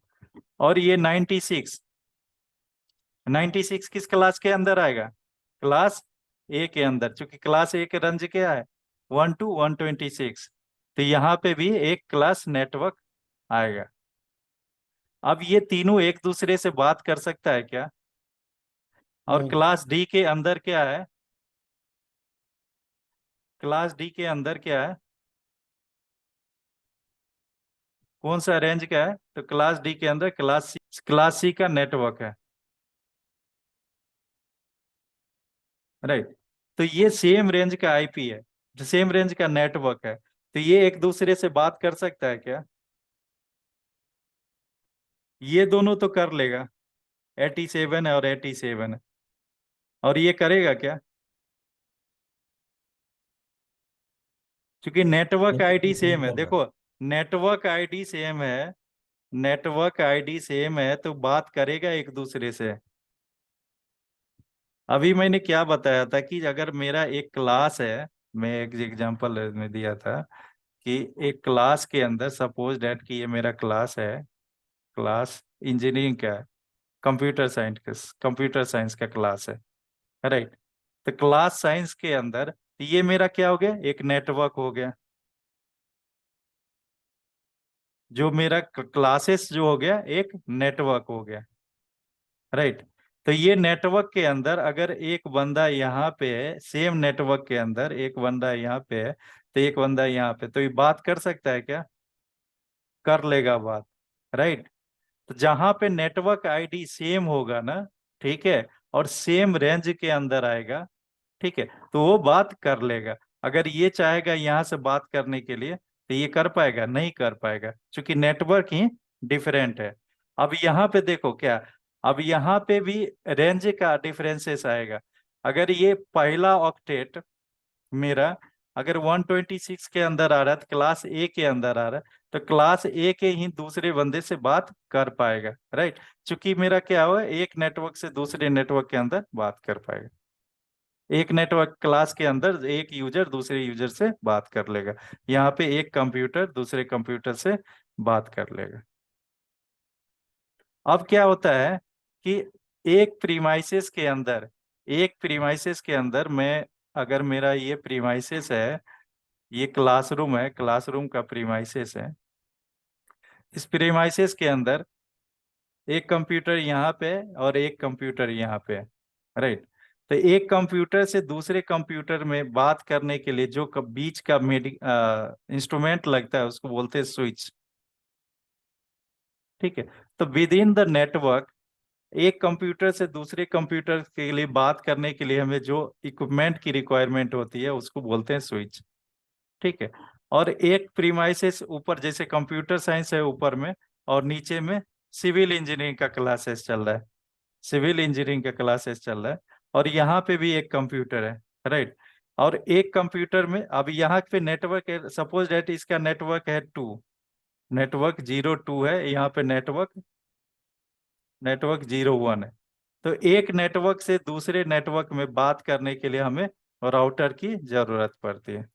S1: और ये 96, 96 किस क्लास के अंदर आएगा, क्लास ए के अंदर, क्योंकि क्लास ए के रेंज क्या है 1 to 126। तो यहाँ पे भी एक क्लास नेटवर्क आएगा। अब ये तीनों एक दूसरे से बात कर सकता है क्या, और
S3: नहीं।
S1: क्लास डी के अंदर क्या है, क्लास डी के अंदर क्या है, कौन सा रेंज का है, तो क्लास डी के अंदर क्लास सी का नेटवर्क है, राइट। तो ये सेम रेंज का आईपी है, सेम रेंज का नेटवर्क है, तो ये एक दूसरे से बात कर सकता है क्या, ये दोनों तो कर लेगा, 87 है और 87 है, और ये करेगा क्या, क्योंकि नेटवर्क आईडी
S2: नहीं
S1: सेम है,
S2: कर रहा।
S1: देखो नेटवर्क आईडी सेम है, नेटवर्क आईडी सेम है तो बात करेगा एक दूसरे से। अभी मैंने क्या बताया था कि अगर मेरा एक क्लास है, मैं एक एग्जांपल में दिया था कि एक क्लास के अंदर सपोज डेट कि ये मेरा क्लास है, क्लास इंजीनियरिंग का है, कंप्यूटर साइंस का क्लास है, राइट। तो क्लास साइंस के अंदर ये मेरा क्या हो गया, एक नेटवर्क हो गया, जो मेरा क्लासेस जो हो गया एक नेटवर्क हो गया, राइट। तो ये नेटवर्क के अंदर अगर एक बंदा यहाँ पे है, सेम नेटवर्क के अंदर एक बंदा यहाँ पे है, तो एक बंदा यहाँ पे, तो ये बात कर सकता है क्या, कर लेगा बात, राइट। तो जहां पे नेटवर्क आईडी सेम होगा ना, ठीक है, और सेम रेंज के अंदर आएगा, ठीक है, तो वो बात कर लेगा। अगर ये चाहेगा यहाँ से बात करने के लिए तो ये कर पाएगा, नहीं कर पाएगा, क्योंकि नेटवर्क ही डिफरेंट है। अब यहाँ पे देखो क्या, अब यहाँ पे भी रेंज का डिफरेंसेस आएगा। अगर ये पहला ऑक्टेट मेरा अगर 126 के अंदर आ रहा है, तो क्लास ए के अंदर आ रहा है, तो क्लास ए के ही दूसरे बंदे से बात कर पाएगा, राइट। क्योंकि मेरा क्या हुआ, एक नेटवर्क से दूसरे नेटवर्क के अंदर बात कर पाएगा, एक नेटवर्क क्लास के अंदर एक यूजर दूसरे यूजर से बात कर लेगा, यहाँ पे एक कंप्यूटर दूसरे कंप्यूटर से बात कर लेगा। अब क्या होता है कि एक प्रीमाइसेस के अंदर मैं, अगर मेरा ये प्रीमाइसेस है, ये क्लासरूम है, क्लासरूम का प्रीमाइसेस है, इस प्रीमाइसेस के अंदर एक कंप्यूटर यहाँ पे है और एक कंप्यूटर यहाँ पे है, राइट। तो एक कंप्यूटर से दूसरे कंप्यूटर में बात करने के लिए जो बीच का इंस्ट्रूमेंट लगता है उसको बोलते हैं स्विच, ठीक है। तो विद इन द नेटवर्क एक कंप्यूटर से दूसरे कंप्यूटर के लिए बात करने के लिए हमें जो इक्विपमेंट की रिक्वायरमेंट होती है उसको बोलते हैं स्विच, ठीक है। और एक प्रीमाइसेस ऊपर, जैसे कंप्यूटर साइंस है ऊपर में और नीचे में सिविल इंजीनियरिंग का क्लासेस चल रहा है, सिविल इंजीनियरिंग का क्लासेस चल रहा है, और यहाँ पे भी एक कंप्यूटर है, राइट। और एक कंप्यूटर में अब यहाँ पे नेटवर्क है, सपोज डेट इसका नेटवर्क है 2, नेटवर्क 02 है, यहाँ पे नेटवर्क नेटवर्क 01 है। तो एक नेटवर्क से दूसरे नेटवर्क में बात करने के लिए हमें राउटर की जरूरत पड़ती है,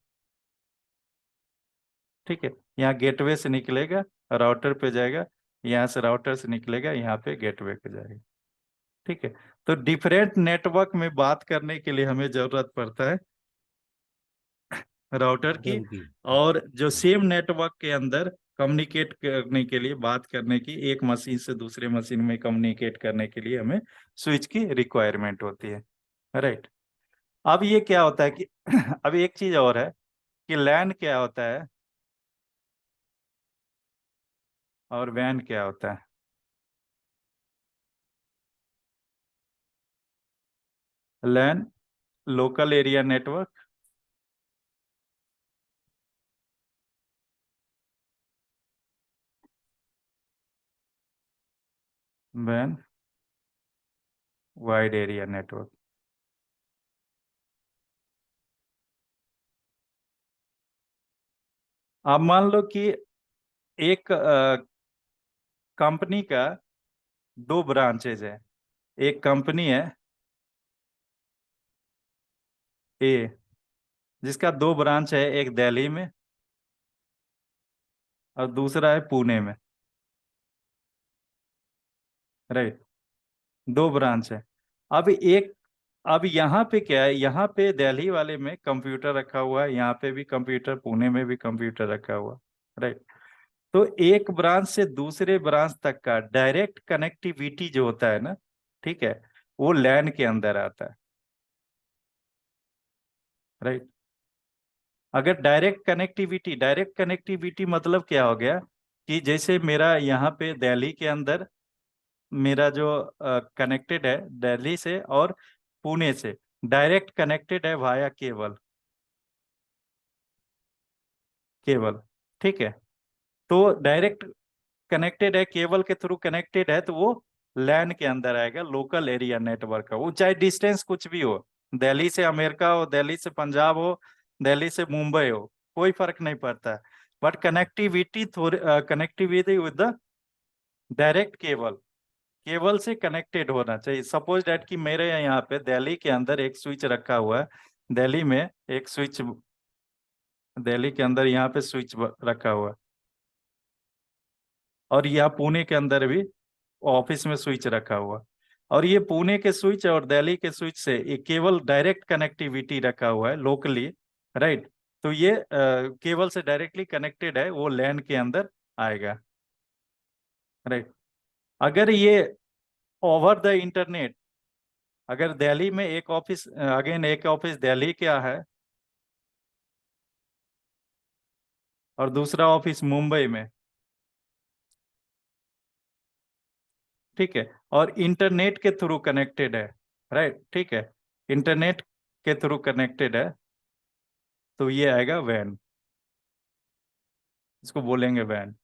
S1: ठीक है। यहाँ गेटवे से निकलेगा, राउटर पे जाएगा, यहाँ से राउटर से निकलेगा, यहाँ पे गेटवे पे जाएगा, ठीक है। तो डिफरेंट नेटवर्क में बात करने के लिए हमें जरूरत पड़ता है राउटर की,
S2: होटल की।
S1: और जो सेम नेटवर्क के अंदर कम्युनिकेट करने के लिए, बात करने की, एक मशीन से दूसरे मशीन में कम्युनिकेट करने के लिए हमें स्विच की रिक्वायरमेंट होती है, राइट। अब ये क्या होता है कि अब एक चीज और है कि लैन क्या होता है और वैन क्या होता है। लैन लोकल एरिया नेटवर्क, वैन वाइड एरिया नेटवर्क। अब मान लो कि एक कंपनी का दो ब्रांचेज है, एक कंपनी है ए जिसका दो ब्रांच है, एक दिल्ली में और दूसरा है पुणे में, राइट। दो ब्रांच है। अब एक अब यहाँ पे क्या है, यहाँ पे दिल्ली वाले में कंप्यूटर रखा हुआ है, यहाँ पे भी कंप्यूटर, पुणे में भी कंप्यूटर रखा हुआ, राइट। तो एक ब्रांच से दूसरे ब्रांच तक का डायरेक्ट कनेक्टिविटी जो होता है ना, ठीक है, वो लैन के अंदर आता है, राइट। अगर डायरेक्ट कनेक्टिविटी मतलब क्या हो गया कि जैसे मेरा यहाँ पे दिल्ली के अंदर मेरा जो कनेक्टेड है दिल्ली से और पुणे से डायरेक्ट कनेक्टेड है वाया केबल, केबल, ठीक है। तो डायरेक्ट कनेक्टेड है, केबल के थ्रू कनेक्टेड है, तो वो लैन के अंदर आएगा, लोकल एरिया नेटवर्क का, वो चाहे डिस्टेंस कुछ भी हो, दिल्ली से अमेरिका हो, दिल्ली से पंजाब हो, दिल्ली से मुंबई हो, कोई फर्क नहीं पड़ता। But connectivity with the direct cable, cable से कनेक्टेड होना चाहिए। सपोज डैट कि मेरे यहाँ पे दिल्ली के अंदर एक स्विच रखा हुआ है, दिल्ली में एक स्विच, दिल्ली के अंदर यहाँ पे स्विच रखा हुआ है, और यहाँ पुणे के अंदर भी ऑफिस में स्विच रखा हुआ, और ये पुणे के स्विच और दिल्ली के स्विच से ये केवल डायरेक्ट कनेक्टिविटी रखा हुआ है लोकली, राइट। तो ये केबल से डायरेक्टली कनेक्टेड है, वो लैन के अंदर आएगा, राइट। अगर ये ओवर द इंटरनेट, अगर दिल्ली में एक ऑफिस, अगेन एक ऑफिस दिल्ली क्या है और दूसरा ऑफिस मुंबई में, ठीक है, और इंटरनेट के थ्रू कनेक्टेड है, राइट, ठीक है, इंटरनेट के थ्रू कनेक्टेड है, तो ये आएगा वैन, इसको बोलेंगे वैन,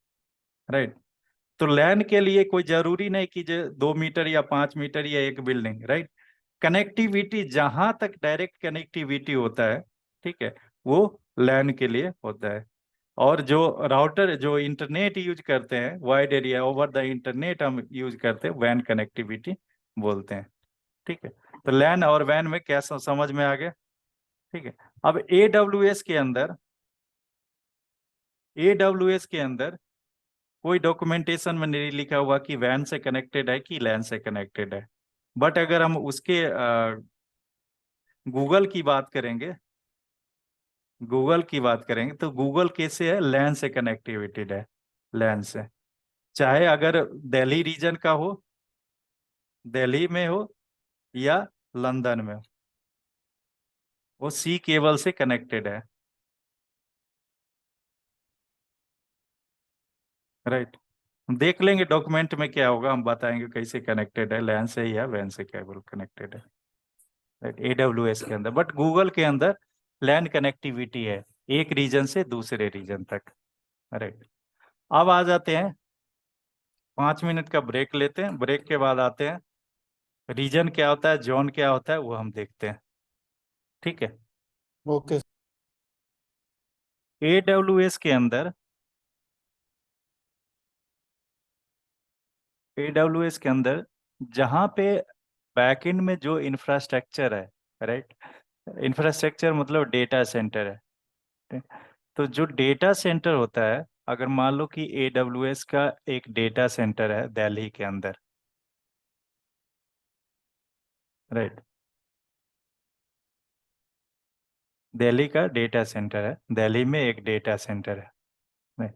S1: राइट। तो लैन के लिए कोई जरूरी नहीं कि जो 2 मीटर या 5 मीटर या एक बिल्डिंग, राइट। कनेक्टिविटी जहां तक डायरेक्ट कनेक्टिविटी होता है, ठीक है, वो लैन के लिए होता है। और जो राउटर जो इंटरनेट यूज करते हैं, wide area over the internet हम यूज करते हैं, वैन कनेक्टिविटी बोलते हैं, ठीक है। तो लैन और वैन में क्या समझ में आ गया, ठीक है। अब एडब्ल्यूएस के अंदर कोई डॉक्यूमेंटेशन में नहीं लिखा हुआ कि वैन से कनेक्टेड है कि लैन से कनेक्टेड है, बट अगर हम उसके गूगल की बात करेंगे, गूगल की बात करेंगे तो गूगल कैसे है, लैन से कनेक्टिविटेड है, लैन से, चाहे अगर दिल्ली रीजन का हो, दिल्ली में हो या लंदन में हो, वो सी केबल से कनेक्टेड है, राइट। देख लेंगे डॉक्यूमेंट में क्या होगा, हम बताएंगे कैसे कनेक्टेड है, लैन से या वैन से केबल कनेक्टेड है, राइट, एडब्ल्यूएस के अंदर। बट गूगल के अंदर लैन कनेक्टिविटी है एक रीजन से दूसरे रीजन तक, राइट। अब आ जाते हैं, 5 मिनट का ब्रेक लेते हैं, ब्रेक के बाद आते हैं, रीजन क्या होता है, जोन क्या होता है, वो हम देखते हैं, ठीक है।
S3: ओके।
S1: एडब्ल्यूएस के अंदर, एडब्ल्यूएस के अंदर जहां पे बैकएंड में जो इंफ्रास्ट्रक्चर है, राइट, इंफ्रास्ट्रक्चर मतलब डेटा सेंटर है, ठीक? तो जो डेटा सेंटर होता है, अगर मान लो कि एडब्ल्यूएस का एक डेटा सेंटर है दिल्ली के अंदर, राइट, दिल्ली का डेटा सेंटर है, दिल्ली में एक डेटा सेंटर है, right?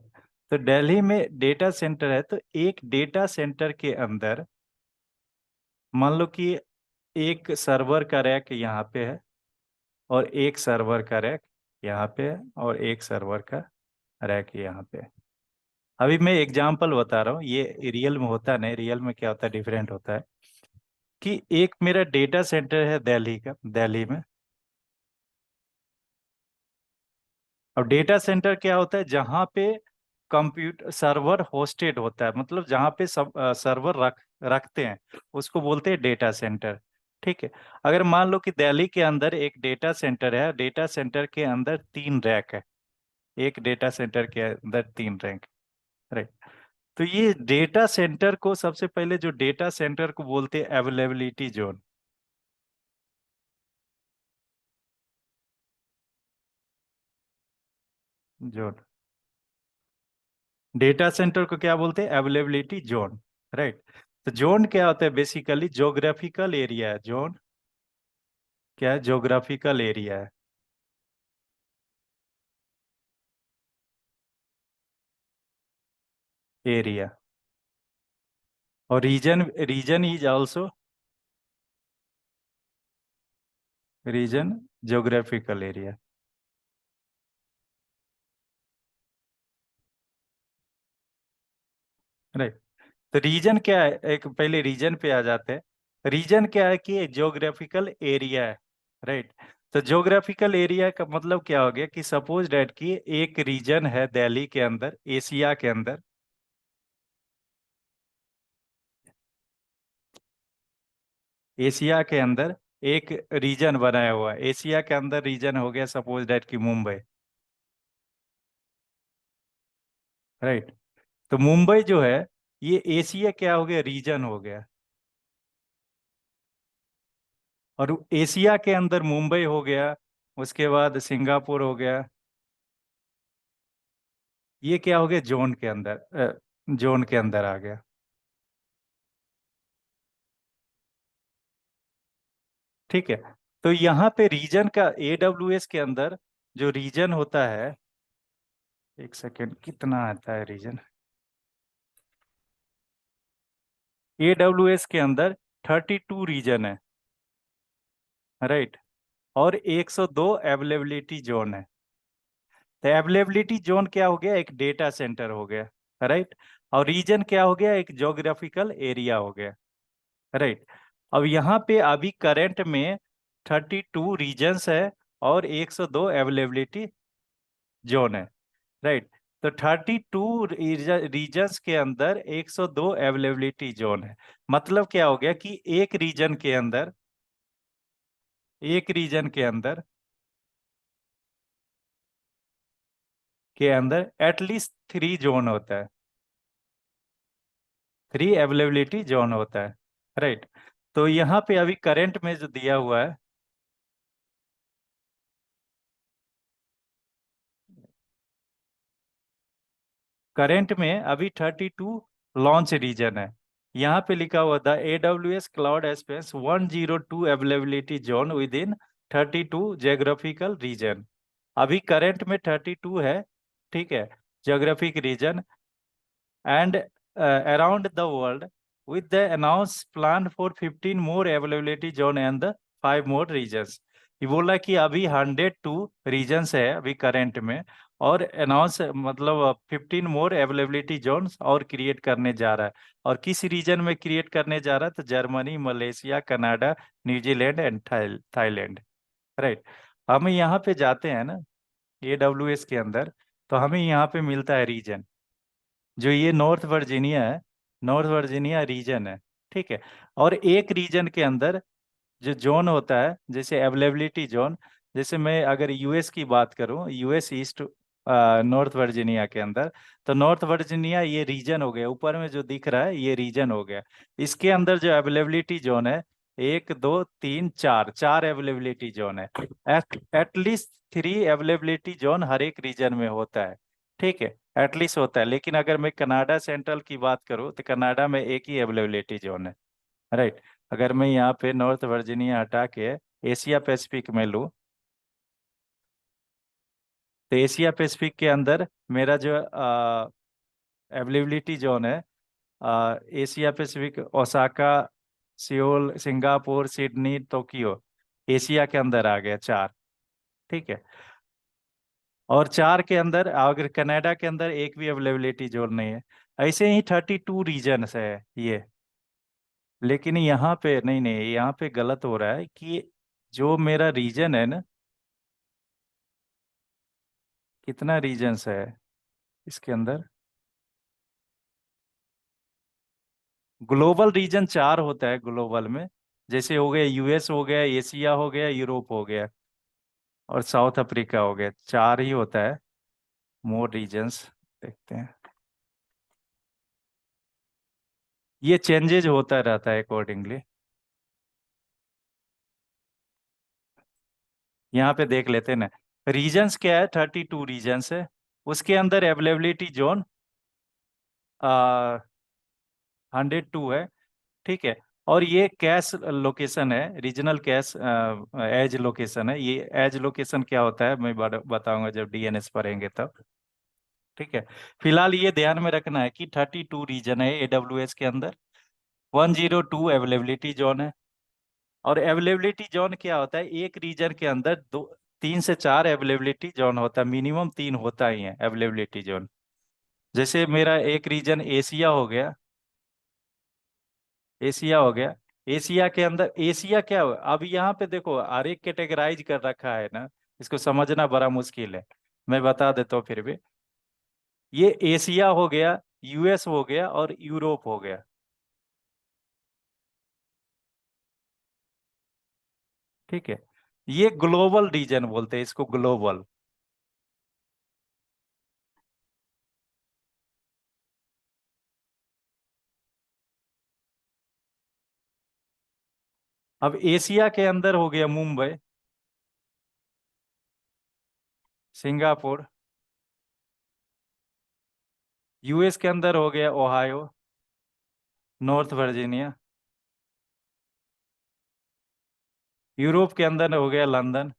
S1: तो दिल्ली में डेटा सेंटर है, तो एक डेटा सेंटर के अंदर मान लो कि एक सर्वर का रैक यहाँ पे है, और एक सर्वर का रैक यहाँ पे है, और एक सर्वर का रैक यहाँ पे है। अभी मैं एग्जांपल बता रहा हूँ, ये रियल में होता नहीं, रियल में क्या होता है, डिफरेंट होता है, कि एक मेरा डेटा सेंटर है दिल्ली का, दिल्ली में। और डेटा सेंटर क्या होता है, जहाँ पे कंप्यूटर सर्वर होस्टेड होता है, मतलब जहाँ पे सब सर्वर रखते हैं, उसको बोलते हैं डेटा सेंटर, ठीक है। अगर मान लो कि दिल्ली के अंदर एक डेटा सेंटर है, डेटा सेंटर के अंदर 3 रैक है, एक डेटा सेंटर के अंदर 3 रैक, राइट। तो ये डेटा सेंटर को सबसे पहले, जो डेटा सेंटर को बोलते हैं availability zone, zone, data center को क्या बोलते हैं, अवेलेबिलिटी जोन, राइट। तो जोन क्या होता है, बेसिकली ज्योग्राफिकल एरिया है, जोन क्या है, ज्योग्राफिकल एरिया है, एरिया। और region, region is also, region geographical area, right. तो रीजन क्या है, एक पहले रीजन पे आ जाते हैं। रीजन क्या है कि ज्योग्राफिकल एरिया है, राइट। तो ज्योग्राफिकल एरिया का मतलब क्या हो गया, कि सपोज डैट कि एक रीजन है दिल्ली के अंदर, एशिया के अंदर, एशिया के अंदर एक रीजन बनाया हुआ है, एशिया के अंदर रीजन हो गया सपोज डैट कि मुंबई, राइट। तो मुंबई जो है, ये एशिया क्या हो गया, रीजन हो गया। और एशिया के अंदर मुंबई हो गया, उसके बाद सिंगापुर हो गया, ये क्या हो गया, जोन के अंदर, जोन के अंदर आ गया। ठीक है। तो यहाँ पे रीजन का एडब्ल्यूएस के अंदर जो रीजन होता है, एक सेकेंड, कितना आता है रीजन, एडब्ल्यूएस के अंदर 32 रीजन है, राइट, और 102 अवेलेबिलिटी जोन है। तो अवेलेबिलिटी जोन क्या हो गया, एक डेटा सेंटर हो गया, राइट, और रीजन क्या हो गया, एक ज्योग्राफिकल एरिया हो गया, राइट। अब यहाँ पे अभी करंट में 32 रीजन्स है और 102 अवेलेबिलिटी जोन है, राइट। तो 32 रीजन्स के अंदर 102 अवेलेबिलिटी जोन है। मतलब क्या हो गया कि एक रीजन के अंदर एटलीस्ट 3 जोन होता है, 3 अवेलेबिलिटी जोन होता है, राइट। तो यहाँ पे अभी करंट में जो दिया हुआ है, करंट में अभी 32 लॉन्च रीजन है। यहाँ पे लिखा हुआ था AWS cloud space 102 availability zone within 32 geographical region. अभी करंट में 32 है, ठीक है, geographic region, and around the world with the announced plan for 15 more availability zone and the 5 more regions। ये बोला कि अभी 102 रीजन्स है अभी करंट में, और अनाउंस मतलब 15 मोर अवेलेबिलिटी जोन्स और क्रिएट करने जा रहा है। और किस रीजन में क्रिएट करने जा रहा है, तो Germany, Malaysia, Canada, New Zealand and Thailand, right. हम यहाँ पे जाते हैं ना AWS के अंदर, तो हमें यहाँ पे मिलता है रीजन, जो ये नॉर्थ वर्जीनिया है, नॉर्थ वर्जीनिया रीजन है, ठीक है। और एक रीजन के अंदर जो जोन होता है, जैसे अवेलेबिलिटी जोन, जैसे मैं अगर यूएस की बात करूं, यूएस ईस्ट नॉर्थ वर्जीनिया के अंदर, तो नॉर्थ वर्जीनिया ये रीजन हो गया, ऊपर में जो दिख रहा है ये रीजन हो गया। इसके अंदर जो अवेलेबिलिटी जोन है, 1 2 3 4, 4 अवेलेबिलिटी जोन है। एटलीस्ट 3 अवेलेबिलिटी जोन हर एक रीजन में होता है, ठीक है, एटलीस्ट होता है। लेकिन अगर मैं कनाडा सेंट्रल की बात करूं, तो कनाडा में एक ही अवेलेबिलिटी जोन है, राइट। अगर मैं यहाँ पे नॉर्थ वर्जीनिया हटा के एशिया पैसिफिक में लूँ, तो एशिया पैसिफिक के अंदर मेरा जो अवेलेबिलिटी जोन है, Asia Pacific, Osaka, Seoul, Singapore, Sydney, Tokyo, Asia के अंदर आ गया 4, ठीक है। और 4 के अंदर अगर कनाडा के अंदर एक भी अवेलेबिलिटी जोन नहीं है। ऐसे ही 32 रीजन्स है ये। लेकिन यहाँ पे नहीं नहीं, यहाँ पे गलत हो रहा है कि जो मेरा रीजन है ना, कितना रीजन्स है इसके अंदर, ग्लोबल रीजन 4 होता है ग्लोबल में। जैसे हो गया यूएस, हो गया एशिया, हो गया यूरोप, हो गया और साउथ अफ्रीका, हो गया, 4 ही होता है मोर रीजन्स। देखते हैं, ये चेंजेज होता रहता है अकॉर्डिंगली। यहाँ पे देख लेते हैं ना, रीजन्स क्या है, 32 रीजन्स है। उसके अंदर अवेलेबिलिटी जोन 102 है, ठीक है। और ये कैश लोकेशन है, रीजनल कैश एज लोकेशन है। ये एज लोकेशन क्या होता है मैं बताऊंगा जब डीएनएस पढ़ेंगे तब, ठीक है। फिलहाल ये ध्यान में रखना है कि 32 रीजन है एडब्ल्यूएस के अंदर, 102 अवेलेबिलिटी जोन है। और अवेलेबिलिटी जोन क्या होता है, एक रीजन के अंदर 3 से 4 अवेलेबिलिटी जोन होता है, मिनिमम 3 होता ही है अवेलेबिलिटी जोन। जैसे मेरा एक रीजन एशिया हो गया, एशिया हो गया। एशिया के अंदर एशिया क्या हो, अब यहाँ पे देखो हर एक कैटेगराइज कर रखा है ना, इसको समझना बड़ा मुश्किल है, मैं बता देता हूँ फिर भी। ये एशिया हो गया, यूएस हो गया और यूरोप हो गया, ठीक है। ये ग्लोबल रीजन बोलते हैं इसको, ग्लोबल। अब एशिया के अंदर हो गया मुंबई, सिंगापुर। यूएस के अंदर हो गया ओहायो, नॉर्थ वर्जीनिया, यूरोप के अंदर हो गया लंदन।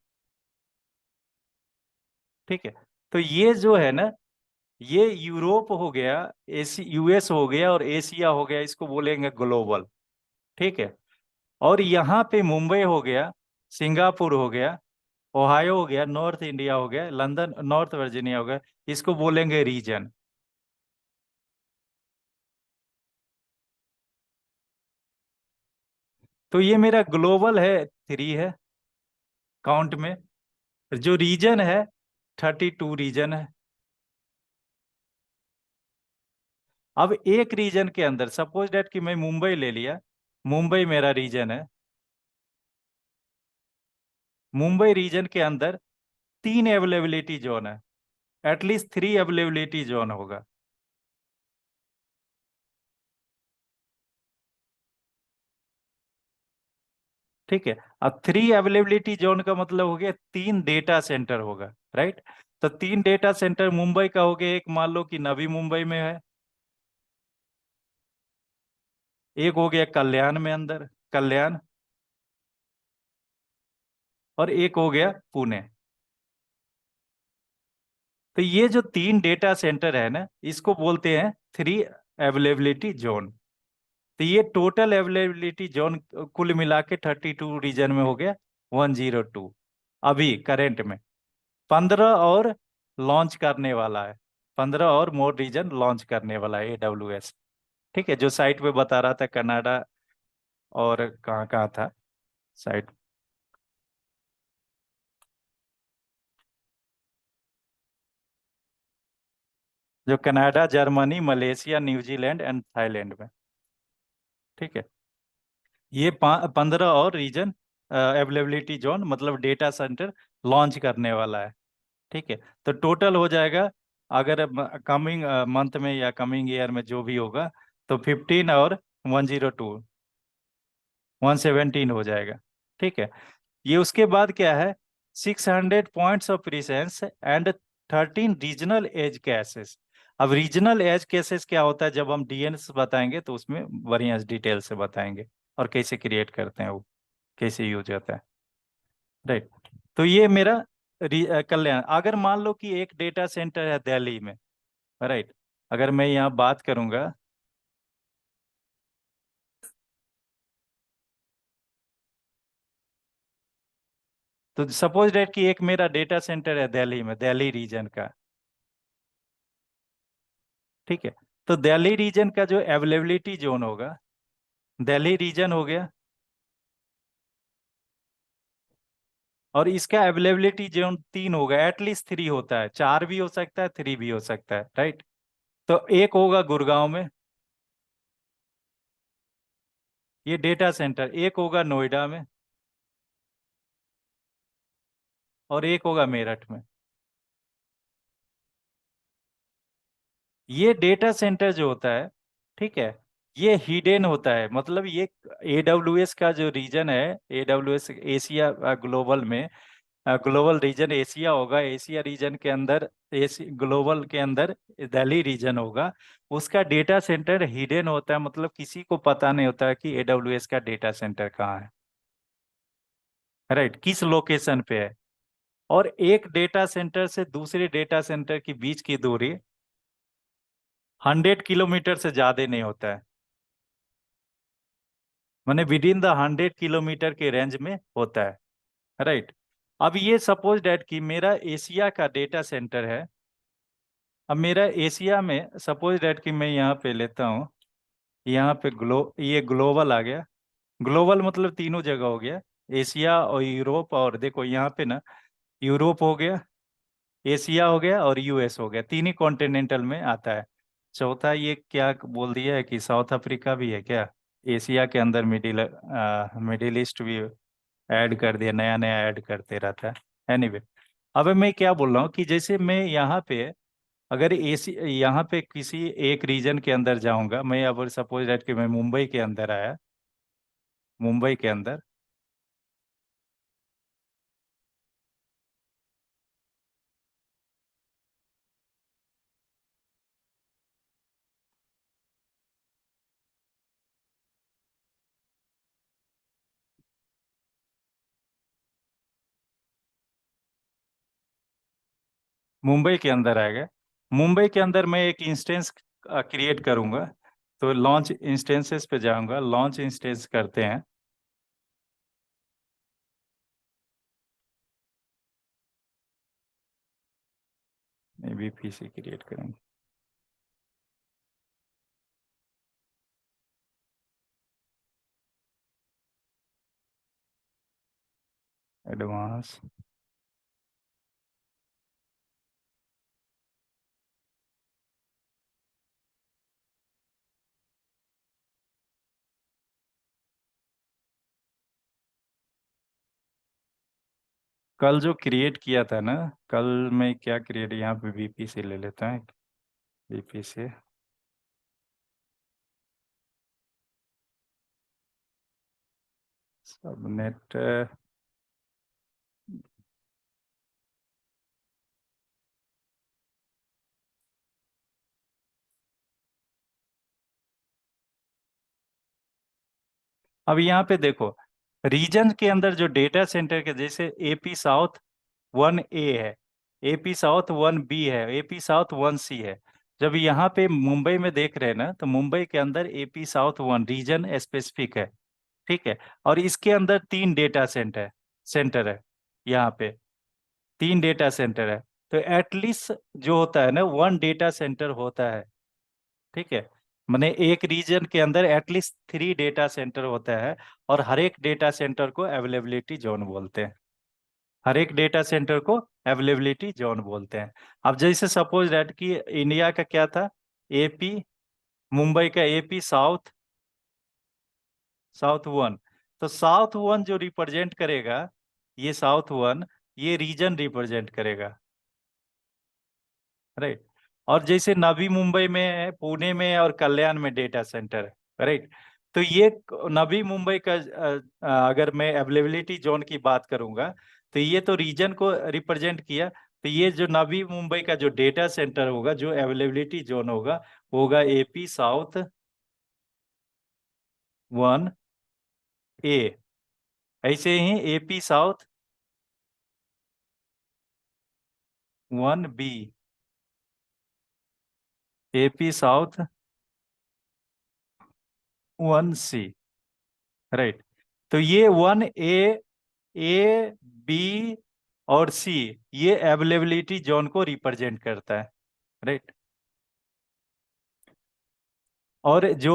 S1: ठीक है। तो ये जो है ना, ये यूरोप हो गया, एसी यूएस हो गया और एशिया हो गया, इसको बोलेंगे ग्लोबल। ठीक है। और यहाँ पे मुंबई हो गया, सिंगापुर हो गया, ओहायो हो गया, नॉर्थ इंडिया हो गया, लंदन, नॉर्थ वर्जीनिया हो गया, इसको बोलेंगे रीजन। तो ये मेरा ग्लोबल है, थ्री है काउंट में। जो रीजन है, 32 रीजन है। अब एक रीजन के अंदर सपोज डेट कि मैं मुंबई ले लिया, मुंबई मेरा रीजन है। मुंबई रीजन के अंदर तीन अवेलेबिलिटी जोन है, एटलीस्ट थ्री अवेलेबिलिटी जोन होगा। ठीक है। अब थ्री अवेलेबिलिटी जोन का मतलब हो गया तीन डेटा सेंटर होगा, राइट। तो तीन डेटा सेंटर मुंबई का हो गया, एक मान लो कि नवी मुंबई में है, एक हो गया कल्याण में अंदर, कल्याण, और एक हो गया पुणे। तो ये जो तीन डेटा सेंटर है ना, इसको बोलते हैं थ्री अवेलेबिलिटी जोन। तो ये टोटल अवेलेबिलिटी जोन कुल मिला के 32 रीजन में हो गया 102। अभी करेंट में 15 और लॉन्च करने वाला है, 15 और मोर रीजन लॉन्च करने वाला है AWS। ठीक है। जो साइट पे बता रहा था कनाडा और कहाँ कहाँ था साइट। जो Canada, Germany, Malaysia, New Zealand and Thailand में। ठीक है। ये 15 और रीजन अवेलेबिलिटी जोन मतलब डेटा सेंटर लॉन्च करने वाला है। ठीक है। तो टोटल हो जाएगा, अगर कमिंग मंथ में या कमिंग ईयर में जो भी होगा, तो 15 और 102, 117 हो जाएगा। ठीक है। ये उसके बाद क्या है, 600 points of presence and 13 regional edge caches. अब रीजनल एज केसेस क्या होता है, जब हम डीएनएस बताएंगे तो उसमें बढ़िया डिटेल से बताएंगे, और कैसे क्रिएट करते हैं वो, कैसे यूज होता है, राइट। तो ये मेरा कल्याण। अगर मान लो कि एक डेटा सेंटर है दिल्ली में, राइट, अगर मैं यहाँ बात करूंगा, तो सपोज डेट कि एक मेरा डेटा सेंटर है दिल्ली में, दिल्ली रीजन का। ठीक है। तो दिल्ली रीजन का जो अवेलेबिलिटी जोन होगा, दिल्ली रीजन हो गया, और इसका अवेलेबिलिटी जोन तीन होगा, एटलीस्ट थ्री होता है, चार भी हो सकता है, थ्री भी हो सकता है, राइट। तो एक होगा गुड़गांव में, ये डेटा सेंटर, एक होगा नोएडा में, और एक होगा मेरठ में। ये डेटा सेंटर जो होता है, ठीक है, ये हिडन होता है, मतलब ये AWS का जो रीजन है, AWS एशिया ग्लोबल में, ग्लोबल रीजन एशिया होगा, एशिया रीजन के अंदर, ग्लोबल के अंदर दिल्ली रीजन होगा। उसका डेटा सेंटर हिडन होता है, मतलब किसी को पता नहीं होता है कि AWS का डेटा सेंटर कहाँ है, राइट, किस लोकेशन पे है। और एक डेटा सेंटर से दूसरे डेटा सेंटर की बीच की दूरी 100 किलोमीटर से ज्यादा नहीं होता है, माने विद इन द 100 किलोमीटर के रेंज में होता है, राइट। अब ये सपोज डैट कि मेरा एशिया का डेटा सेंटर है। अब मेरा एशिया में सपोज डैट कि मैं यहाँ पे लेता हूँ, यहाँ पे ये ग्लोबल आ गया। ग्लोबल मतलब तीनों जगह हो गया, एशिया और यूरोप, और देखो यहाँ पे ना, यूरोप हो गया, एशिया हो गया, और यूएस हो गया, तीन ही कॉन्टिनेंटल में आता है। चौथा ये क्या बोल दिया है कि साउथ अफ्रीका भी है क्या, एशिया के अंदर मिडिल ईस्ट भी ऐड कर दिया, नया नया ऐड करते रहता है। एनीवे, अब मैं क्या बोल रहा हूँ कि जैसे मैं यहाँ पे, अगर एसी यहाँ पे किसी एक रीजन के अंदर जाऊंगा, मैं अब सपोज दैट कि मैं मुंबई के अंदर आया, मुंबई के अंदर, मुंबई के अंदर आएगा। मुंबई के अंदर मैं एक इंस्टेंस क्रिएट करूंगा। तो लॉन्च इंस्टेंसेस पे जाऊंगा, लॉन्च इंस्टेंस करते हैं। VPC क्रिएट करेंगे। एडवांस। कल जो क्रिएट किया था ना, कल मैं क्या क्रिएट, यहाँ पे VPC ले लेता है। VPC subnet. अब यहाँ पे देखो, रीजन के अंदर जो डेटा सेंटर के, जैसे AP साउथ 1A है, AP साउथ 1B है, AP साउथ 1C है। जब यहाँ पे मुंबई में देख रहे हैं ना, तो मुंबई के अंदर AP साउथ 1 रीजन स्पेसिफिक है। ठीक है। और इसके अंदर 3 डेटा सेंटर है यहाँ पे। 3 डेटा सेंटर है। तो एटलीस्ट जो होता है ना, 1 डेटा सेंटर होता है। ठीक है। मैंने एक रीजन के अंदर एटलीस्ट 3 डेटा सेंटर होता है। और हर एक डेटा सेंटर को अवेलेबिलिटी जोन बोलते हैं। हर एक डेटा सेंटर को अवेलेबिलिटी जोन बोलते हैं। अब जैसे सपोज दैट कि इंडिया का क्या था, AP, मुंबई का AP साउथ, साउथ 1। तो साउथ 1 जो रिप्रेजेंट करेगा, ये साउथ 1, ये रीजन रिप्रेजेंट करेगा। राइट। और जैसे नवी मुंबई में है, पुणे में है, और कल्याण में डेटा सेंटर है। राइट। तो ये नवी मुंबई का अगर मैं अवेलेबिलिटी जोन की बात करूंगा, तो ये तो रीजन को रिप्रेजेंट किया। तो ये जो नवी मुंबई का जो डेटा सेंटर होगा, जो अवेलेबिलिटी जोन होगा AP साउथ 1A। ऐसे ही AP south 1B, AP south 1C। Right. तो ये 1A, B और C, ये अवेलेबिलिटी जोन को रिप्रेजेंट करता है। राइट। और जो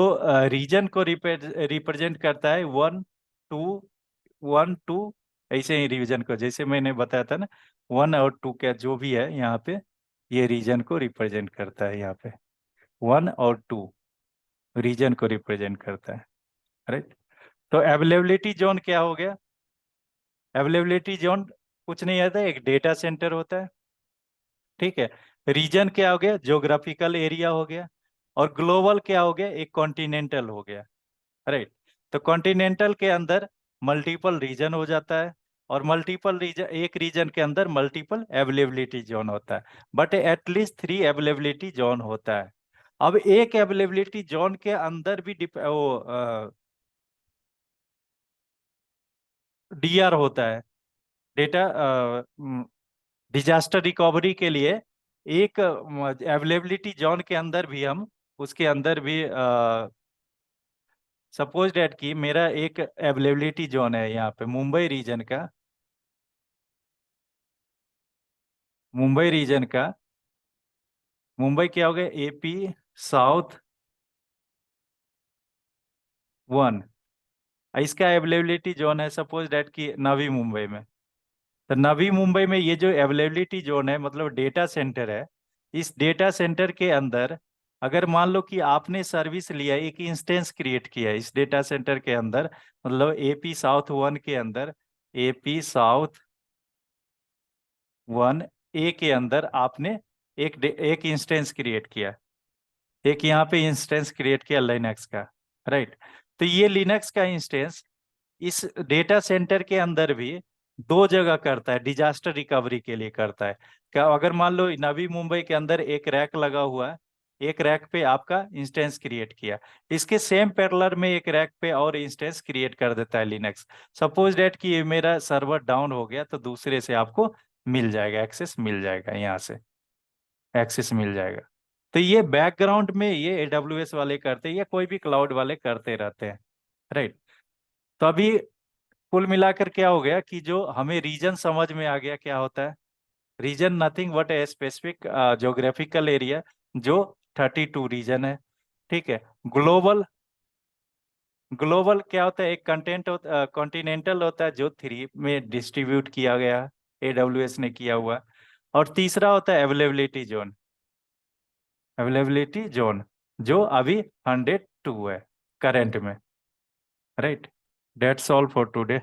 S1: रीजन को रिप्रेजेंट करता है 1 2 1 2, ऐसे ही रीजन को, जैसे मैंने बताया था ना, 1 और 2 का जो भी है यहाँ पे, ये रीजन को रिप्रेजेंट करता है। यहाँ पे 1 और 2 रीजन को रिप्रेजेंट करता है। राइट। तो अवेलेबिलिटी जोन क्या हो गया? अवेलेबिलिटी जोन कुछ नहीं आता, एक डेटा सेंटर होता है। ठीक है। रीजन क्या हो गया? ज्योग्राफिकल एरिया हो गया। और ग्लोबल क्या हो गया? एक कॉन्टिनेंटल हो गया। राइट। तो कॉन्टिनेंटल के अंदर मल्टीपल रीजन हो जाता है। और मल्टीपल रीजन, एक रीजन के अंदर मल्टीपल अवेलेबिलिटी जोन होता है। बट एटलीस्ट 3 अवेलेबिलिटी जोन होता है। अब एक अवेलेबिलिटी जोन के अंदर भी DR होता है, डेटा डिजास्टर रिकवरी के लिए। एक अवेलेबिलिटी जोन के अंदर भी हम, उसके अंदर भी सपोज डेट कि मेरा एक अवेलेबिलिटी जोन है यहाँ पे मुंबई रीजन का, मुंबई रीजन का। मुंबई क्या हो गया? AP साउथ 1, इसका अवेलेबिलिटी जोन है सपोज डेट कि नवी मुंबई में। तो नवी मुंबई में ये जो अवेलेबिलिटी जोन है, मतलब डेटा सेंटर है, इस डेटा सेंटर के अंदर अगर मान लो कि आपने सर्विस लिया, एक इंस्टेंस क्रिएट किया इस डेटा सेंटर के अंदर, मतलब AP साउथ 1 के अंदर, AP साउथ 1A के अंदर आपने एक इंस्टेंस क्रिएट किया, एक यहाँ पे इंस्टेंस क्रिएट किया लिनक्स का। राइट। तो ये लिनक्स का इंस्टेंस इस डेटा सेंटर के अंदर भी 2 जगह करता है, डिजास्टर रिकवरी के लिए करता है। क्या अगर मान लो नवी मुंबई के अंदर एक रैक लगा हुआ है, एक रैक पे आपका इंस्टेंस क्रिएट किया, इसके सेम पैरेलल में एक रैक पे और इंस्टेंस क्रिएट कर देता है लिनक्स। सपोज डेट कि मेरा सर्वर डाउन हो गया, तो दूसरे से आपको मिल जाएगा, एक्सेस मिल जाएगा यहाँ से। एक्सेस मिल जाएगा। तो ये बैकग्राउंड में ये एडब्ल्यूएस वाले करते हैं या कोई भी क्लाउड वाले करते रहते हैं, राइट। तो अभी कुल मिलाकर क्या हो गया कि जो हमें रीजन समझ में आ गया क्या होता है। Region nothing but a specific geographical area जो 32 रीजन है, ठीक है। ग्लोबल, ग्लोबल क्या होता है, एक कंटेंट कॉन्टिनेंटल होता है जो 3 में डिस्ट्रीब्यूट किया गया, एडब्ल्यूएस ने किया हुआ। और तीसरा होता है अवेलेबिलिटी जोन, अवेलेबिलिटी जोन जो अभी 102 है करंट में, right. That's all for today.